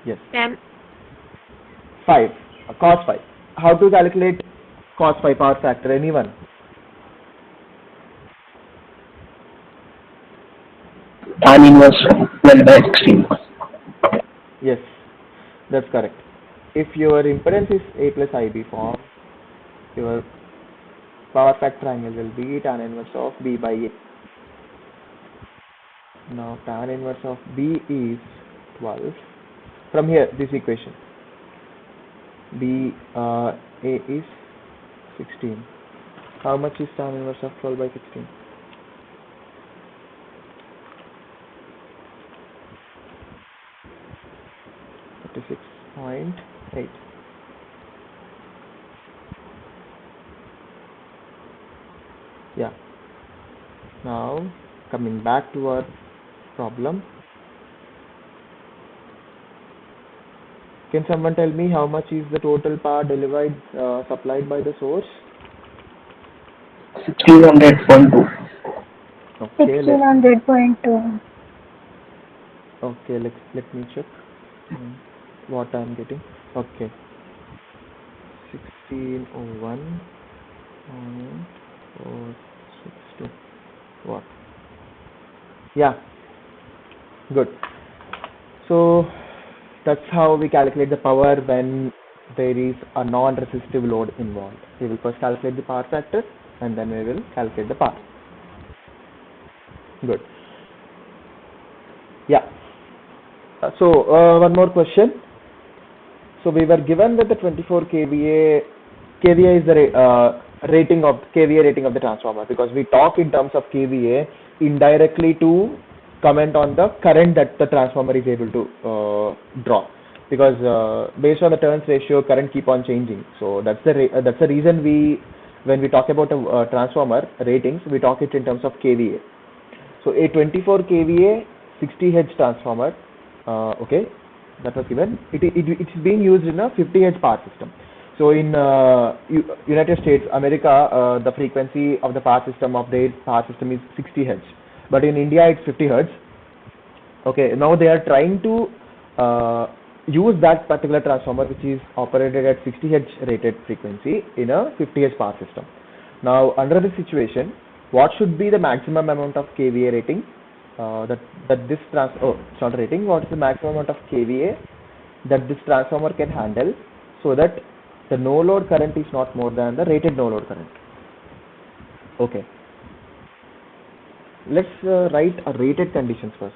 Yes. 10. 5. Cos phi. How to calculate cos phi power factor? Anyone? Tan inverse 12 by 16. Yes, that's correct. If your impedance is A plus IB form, your power factor angle will be tan inverse of B by A. Now tan inverse of B is 12. From here, this equation, A is 16. How much is tan inverse of 12 by 16? 36.8. Yeah. Now coming back to our problem, can someone tell me how much is the total power delivered supplied by the source? 1600.2. Okay, 1600.2. okay, let me check what I am getting. Okay, 1601.462 watt. Yeah, good. So that's how we calculate the power when there is a non-resistive load involved. We will first calculate the power factor and then we will calculate the power. Good. Yeah. So one more question. So we were given that the 24 kVA is the rating of kVA rating of the transformer, because we talk in terms of kVA indirectly to comment on the current that the transformer is able to draw, because based on the turns ratio, current keep on changing. So that's the reason when we talk about a transformer ratings, we talk it in terms of kVA. So a 24 kVA 60 Hz transformer, okay, that was given. It's being used in a 50 Hz power system. So in United States, America, the frequency of the power system is 60 Hz, but in India it's 50 Hz. Okay, now they are trying to use that particular transformer, which is operated at 60 Hz rated frequency, in a 50 Hz power system. Now under this situation, what should be the maximum amount of kVA rating what is the maximum amount of kVA that this transformer can handle, so that the no load current is not more than the rated no load current? Okay, let's write a rated conditions first.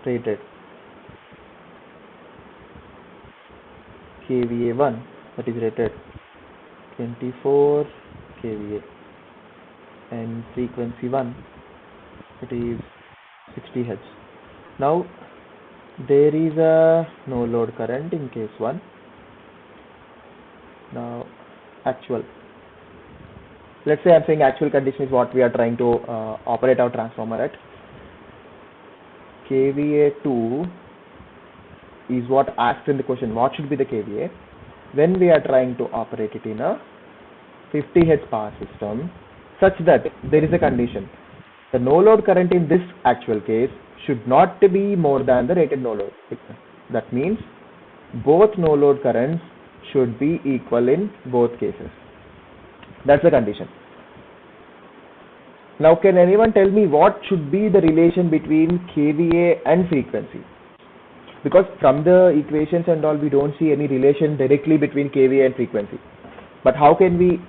Rated kVA1, that is rated 24 kVA, and frequency 1, it is 60 Hz. Now there is a no load current in case 1. Now actual, let's say I'm saying actual condition is what we are trying to operate our transformer at. KVA2 is what asked in the question, what should be the KVA when we are trying to operate it in a 50 Hz power system, such that there is a condition. The no load current in this actual case should not be more than the rated no load. That means both no load currents should be equal in both cases. That's the condition. Now, can anyone tell me what should be the relation between KVA and frequency? Because from the equations and all, we don't see any relation directly between KVA and frequency. But how can we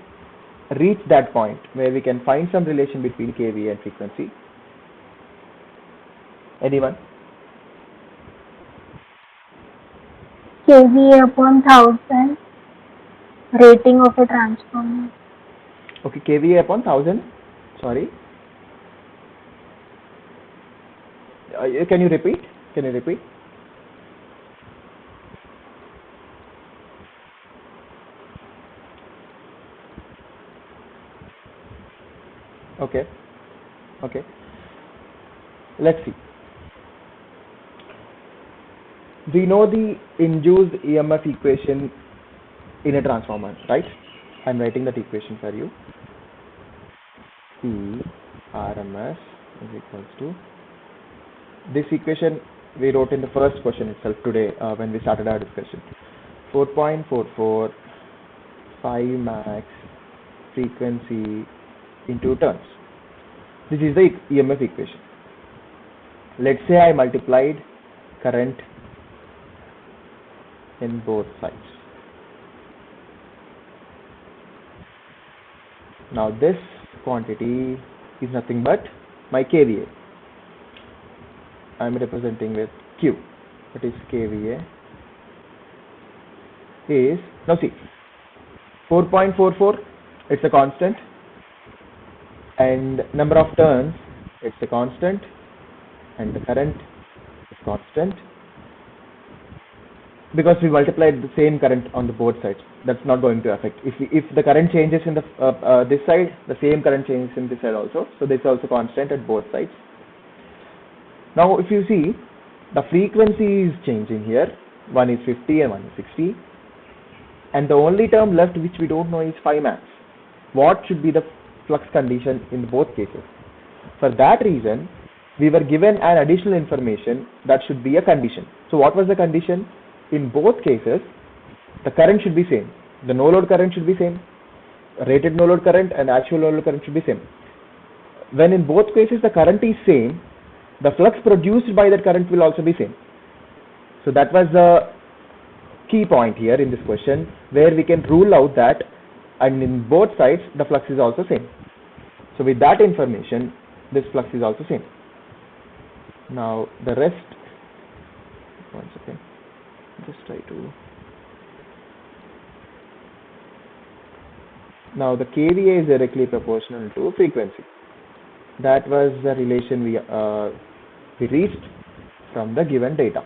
reach that point where we can find some relation between KVA and frequency? Anyone? KVA upon 1000 rating of a transformer. Okay, KVA upon 1000. Sorry. Can you repeat? Can you repeat? Okay. Okay. Let's see. We know the induced EMF equation in a transformer, right? I'm writing that equation for you. P RMS is equals to, this equation we wrote in the first question itself today when we started our discussion. 4.44 phi max frequency into turns. This is the EMF equation. Let's say I multiplied current in both sides. Now this quantity is nothing but my KVA. I am representing with Q. That is KVA is, now see, 4.44, it's a constant, and number of turns, it's a constant, and the current is constant, because we multiplied the same current on the both sides. That's not going to affect. If the current changes in the this side, the same current changes in this side also. So this is also constant at both sides. Now if you see, the frequency is changing here. One is 50 and one is 60. And the only term left which we don't know is phi max. What should be the flux condition in both cases? For that reason, we were given an additional information that should be a condition. So what was the condition? In both cases, the current should be same. The no load current should be same. Rated no load current and actual no load current should be same. When in both cases the current is same, the flux produced by that current will also be same. So that was the key point here in this question, where we can rule out that, and in both sides the flux is also same. So with that information, this flux is also same. Now the rest, one second, just try to, now the KVA is directly proportional to frequency. That was the relation we reached from the given data.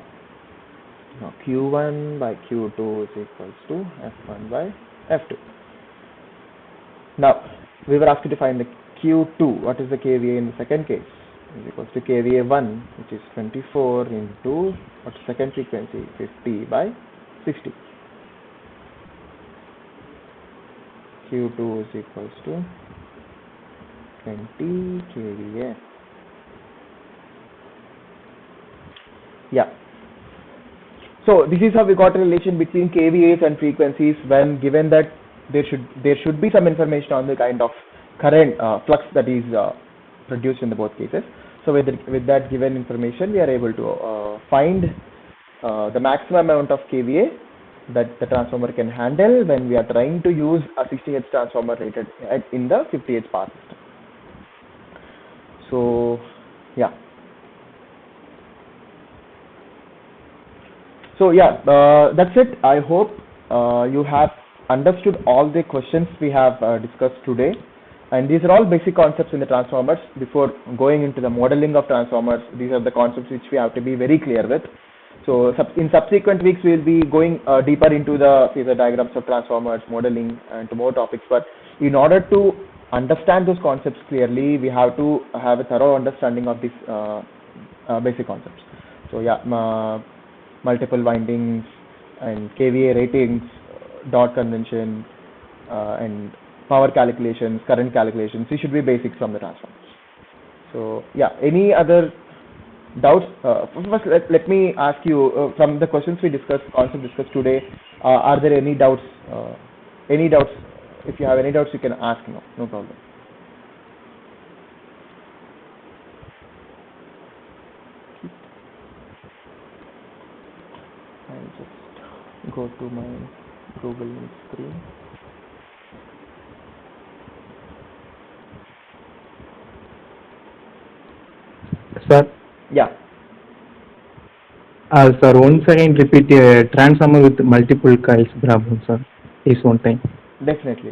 Now Q1 by Q2 is equals to F1 by F2. Now we were asked to find the Q2. What is the KVA in the second case? Is equals to KVA1, which is 24 into what's second frequency, 50 by 60. Q2 is equals to 20 KVA. Yeah. So this is how we got a relation between KVAs and frequencies when given that there should be some information on the kind of current flux that is produced in the both cases. So with that given information, we are able to find the maximum amount of KVA that the transformer can handle when we are trying to use a 60 Hz transformer rated in the 50 Hz power system. So yeah. So yeah, that's it. I hope you have understood all the questions we have discussed today. And these are all basic concepts in the transformers. Before going into the modeling of transformers, these are the concepts which we have to be very clear with. So in subsequent weeks, we will be going deeper into the phasor diagrams of transformers, modeling, and to more topics. But in order to understand those concepts clearly, we have to have a thorough understanding of this basic concepts. So yeah, multiple windings and KVA ratings, dot convention, and power calculations, current calculations. These should be basics from the transformer. So yeah, any other doubts? First, let me ask you from the questions we discussed, concept discussed today. Are there any doubts? Any doubts? If you have any doubts, you can ask. No problem. I'll just go to my Google Meet screen. Sir, Yeah, sir, once again repeat transformer with multiple coils problem, sir. Is one time. definitely.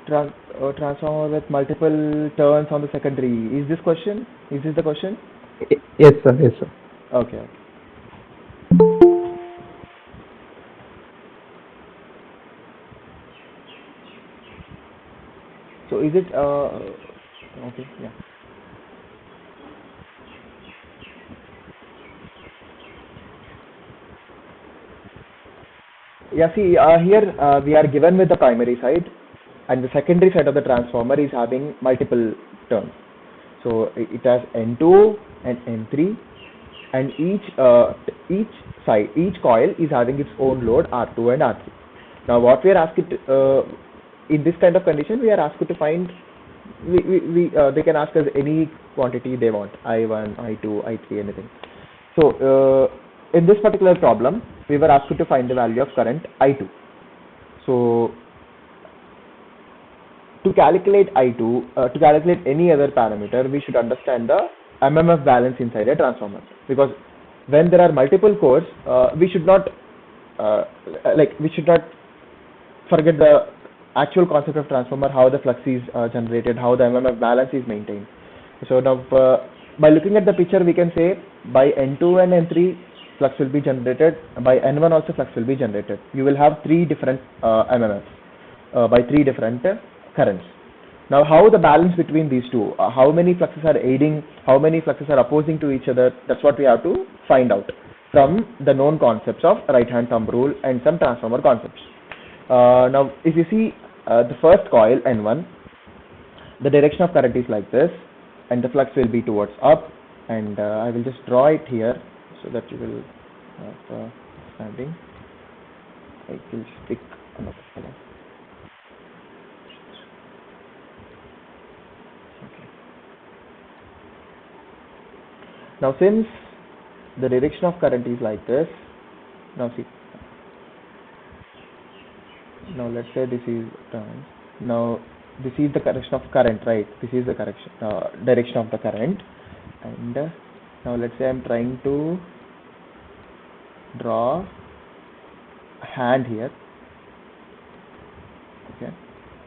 Yeah. Transformer with multiple turns on the secondary. Is this question? Is this the question? Yes, sir. Yes, sir. Okay. So is it okay? Yeah. Yeah. See, here we are given with the primary side, and the secondary side of the transformer is having multiple turns. So it has N2 and N3, and each side, each coil is having its own load R2 and R3. Now, what we are asked to, in this kind of condition, we are asked to find. They can ask us any quantity they want, I1, I2, I3, anything. So in this particular problem, we were asked to find the value of current I2. So to calculate I2, to calculate any other parameter, we should understand the MMF balance inside a transformer, because when there are multiple cores, we should not forget the actual concept of transformer, how the flux is generated, how the MMF balance is maintained. So now by looking at the picture, we can say by N2 and N3 flux will be generated, by N1 also flux will be generated. You will have three different MMFs by three different currents. Now, how the balance between these two, how many fluxes are aiding, how many fluxes are opposing to each other, that's what we have to find out from the known concepts of right-hand thumb rule and some transformer concepts. Now, if you see the first coil N1, the direction of current is like this, and the flux will be towards up, and I will just draw it here so that you will have understanding. I will pick another color. Now, since the direction of current is like this, now see, now let's say this is turn. Now this is the direction of current, right? This is the direction of the current, and now let's say I'm trying to draw a hand here. Okay,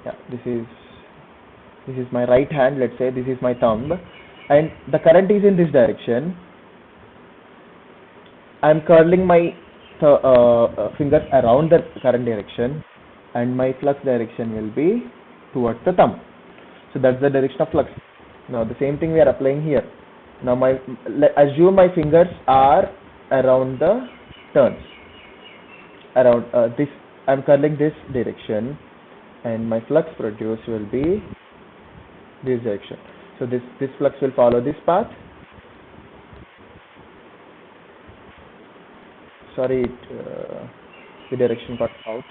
yeah, this is my right hand. Let's say this is my thumb, and the current is in this direction. I'm curling my fingers around the current direction, and my flux direction will be towards the thumb. So that's the direction of flux. Now the same thing we are applying here. Now assume my fingers are around the turns. Around this, I'm curling this direction, and my flux produced will be this direction. So this flux will follow this path. Sorry, the direction got out.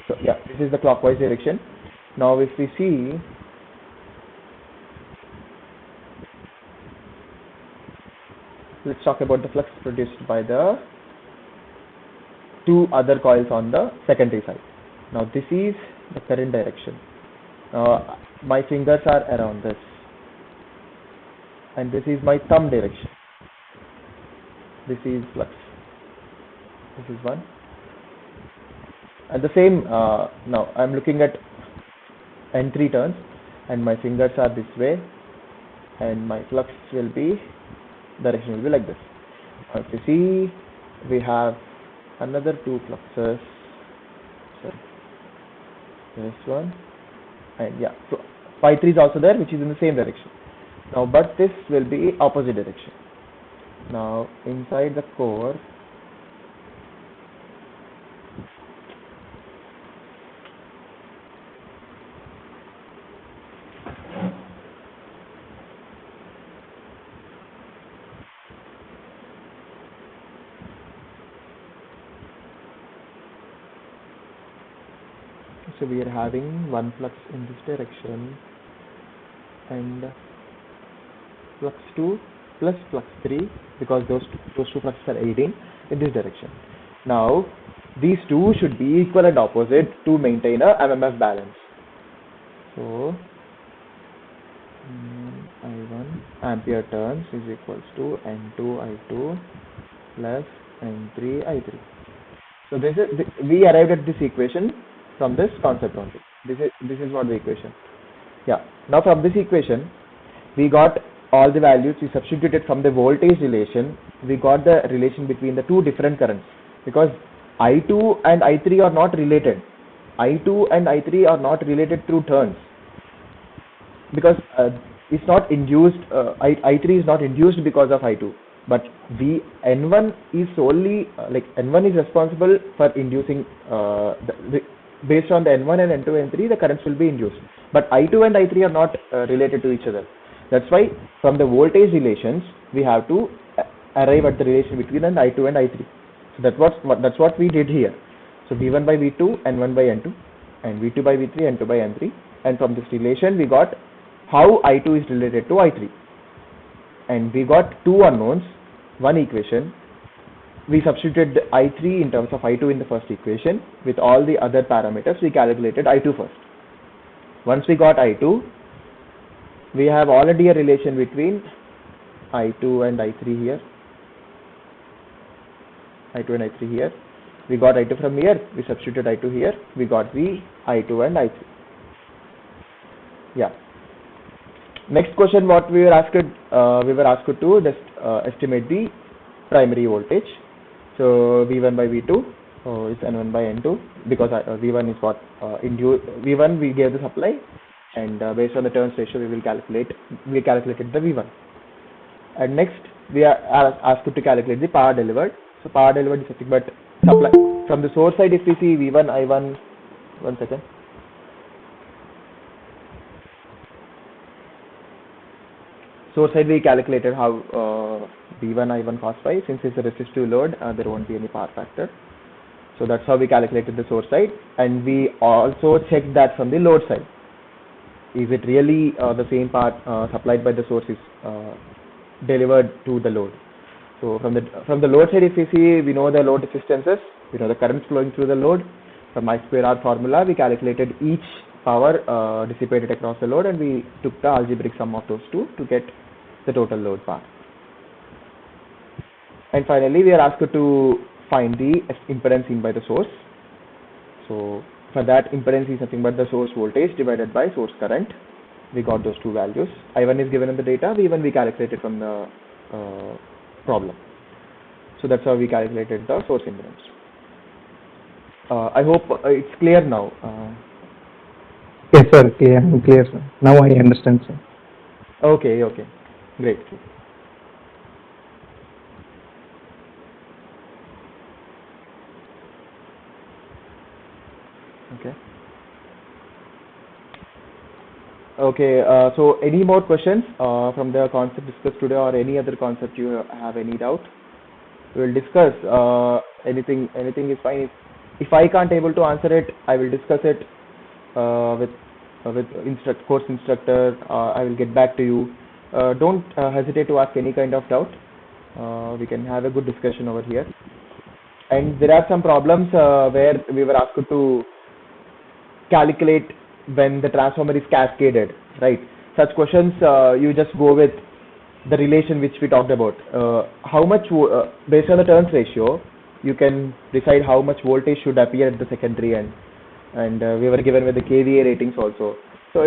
So yeah, this is the clockwise direction. Now if we see, let's talk about the flux produced by the two other coils on the secondary side. Now this is the current direction. Now my fingers are around this, and this is my thumb direction. This is flux. This is one. And the same, now I'm looking at N3 turns, and my fingers are this way, and my flux will be, direction will be like this. Now if you see, we have another two fluxes. Sorry, this one, and yeah. So phi 3 is also there, which is in the same direction. Now, but this will be opposite direction. Now, inside the core, so we are having one flux in this direction and flux 2 plus flux 3, because those two fluxes are aiding in this direction. Now, these two should be equal and opposite to maintain a MMF balance. So, I1 ampere turns is equals to N2 I2 plus N3 I3. So this is we arrived at this equation from this concept only. This is what the equation. Yeah. Now from this equation, we got all the values. We substituted from the voltage relation. We got the relation between the two different currents, because I2 and I3 are not related. I2 and I3 are not related through turns, because it's not induced. I3 is not induced because of I2, but N1 is solely N1 is responsible for inducing based on the N1 and N2 and N3, the currents will be induced. But I2 and I3 are not related to each other. That's why from the voltage relations we have to arrive at the relation between I2 and I3. So that's what we did here. So V1 by V2, N1 by N2, and V2 by V3, N2 by N3. And from this relation we got how I2 is related to I3. And we got two unknowns, one equation. We substituted I3 in terms of I2 in the first equation. With all the other parameters, we calculated I2 first. Once we got I2, we have already a relation between I2 and I3 here. I2 and I3 here. We got I2 from here. We substituted I2 here. We got the I2 and I3. Yeah. Next question, what we were asked to just estimate the primary voltage. So V1 by V2 is N1 by N2, because V1 is what V1 we gave the supply, and based on the turns ratio we calculated the V1. And next we are asked to calculate the power delivered. So power delivered is nothing but supply from the source side. If we see V1 I1, one second. Source side we calculated how V1 I1 cos phi. Since it's a resistive load, there won't be any power factor. So that's how we calculated the source side, and we also checked that from the load side. Is it really the same power supplied by the source is delivered to the load? So from the load side, if we see, we know the load resistances, we know the currents flowing through the load. From I square R formula, we calculated each power dissipated across the load, and we took the algebraic sum of those two to get the total load power. And finally, we are asked to find the impedance seen by the source. So for that, impedance is nothing but the source voltage divided by source current. We got those two values. I1 is given in the data, V1 we calculated from the problem. So that's how we calculated the source impedance. I hope it's clear now. Yes, sir. Okay, I'm clear, sir. Now I understand, sir. Okay, great. Okay, so any more questions from the concept discussed today, or any other concept you have any doubt? We will discuss. Anything is fine. If I can't able to answer it, I will discuss it with course instructor. I will get back to you. Don't hesitate to ask any kind of doubt. We can have a good discussion over here. And there are some problems where we were asked to calculate when the transformer is cascaded, right? Such questions, you just go with the relation which we talked about. How much, based on the turns ratio, you can decide how much voltage should appear at the secondary end. And we were given with the kVA ratings also. So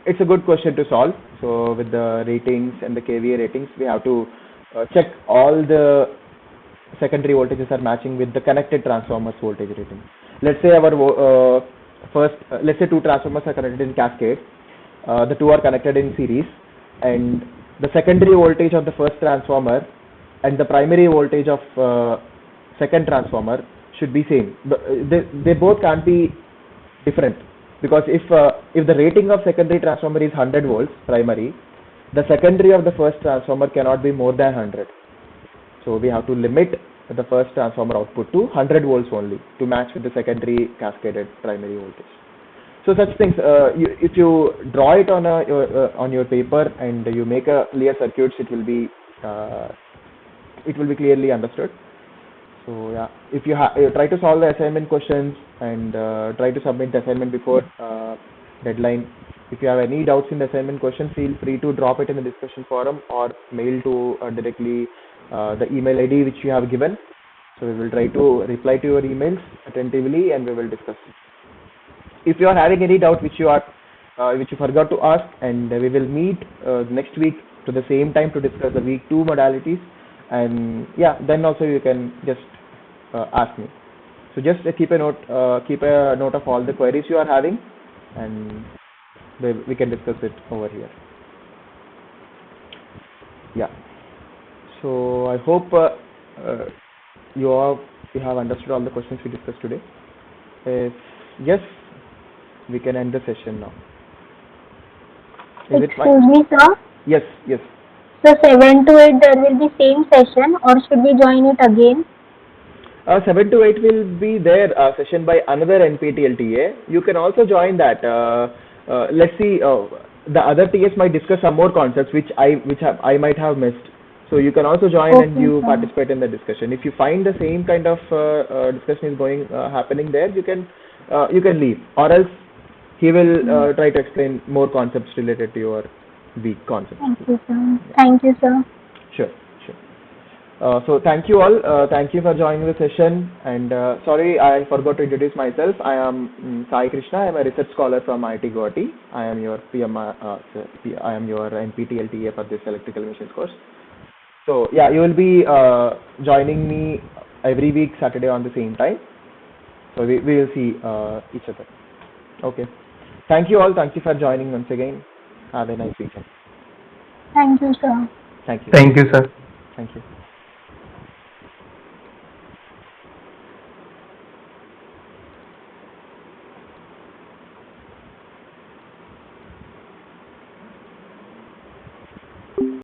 it's a good question to solve. So with the ratings and the kVA ratings, we have to check all the secondary voltages are matching with the connected transformer's voltage rating. Let's say our first, let's say two transformers are connected in cascade, the two are connected in series, and the secondary voltage of the first transformer and the primary voltage of second transformer should be same. They both can't be different, because if the rating of secondary transformer is 100 volts primary, the secondary of the first transformer cannot be more than 100. So we have to limit the first transformer output to 100 volts only to match with the secondary cascaded primary voltage. So such things, if you draw it on your paper and you make a clear circuits, it will be clearly understood. So yeah, if you try to solve the assignment questions and try to submit the assignment before deadline. If you have any doubts in the assignment question, feel free to drop it in the discussion forum or mail to directly the email ID which you have given. So we will try to reply to your emails attentively and we will discuss it. If you are having any doubt which you forgot to ask, and we will meet next week to the same time to discuss the week 2 modalities, and yeah, then also you can just ask me. So just keep a note of all the queries you are having, and we can discuss it over here. Yeah. So I hope you have understood all the questions we discussed today. If yes, we can end the session now. Is it fine? Excuse me, sir. Yes. So 7 to 8 there will be same session, or should we join it again? 7 to 8 will be there session by another NPTEL TA. You can also join that. Let's see, the other TAs might discuss some more concepts which I might have missed. So you can also join and you participate in the discussion. If you find the same kind of discussion is happening there, you can leave, or else he will try to explain more concepts related to your weak concepts. Thank you, sir. Thank you, sir. Sure. So thank you all. Thank you for joining the session. And sorry, I forgot to introduce myself. I am Sai Krishna. I am a research scholar from IIT Guwahati. I am your I am your NPTEL TA for this electrical machines course. So yeah, you will be joining me every week Saturday on the same time. So we will see each other. Okay. Thank you all. Thank you for joining once again. Have a nice weekend. Thank you, sir. Thank you. Thank you, sir. Thank you.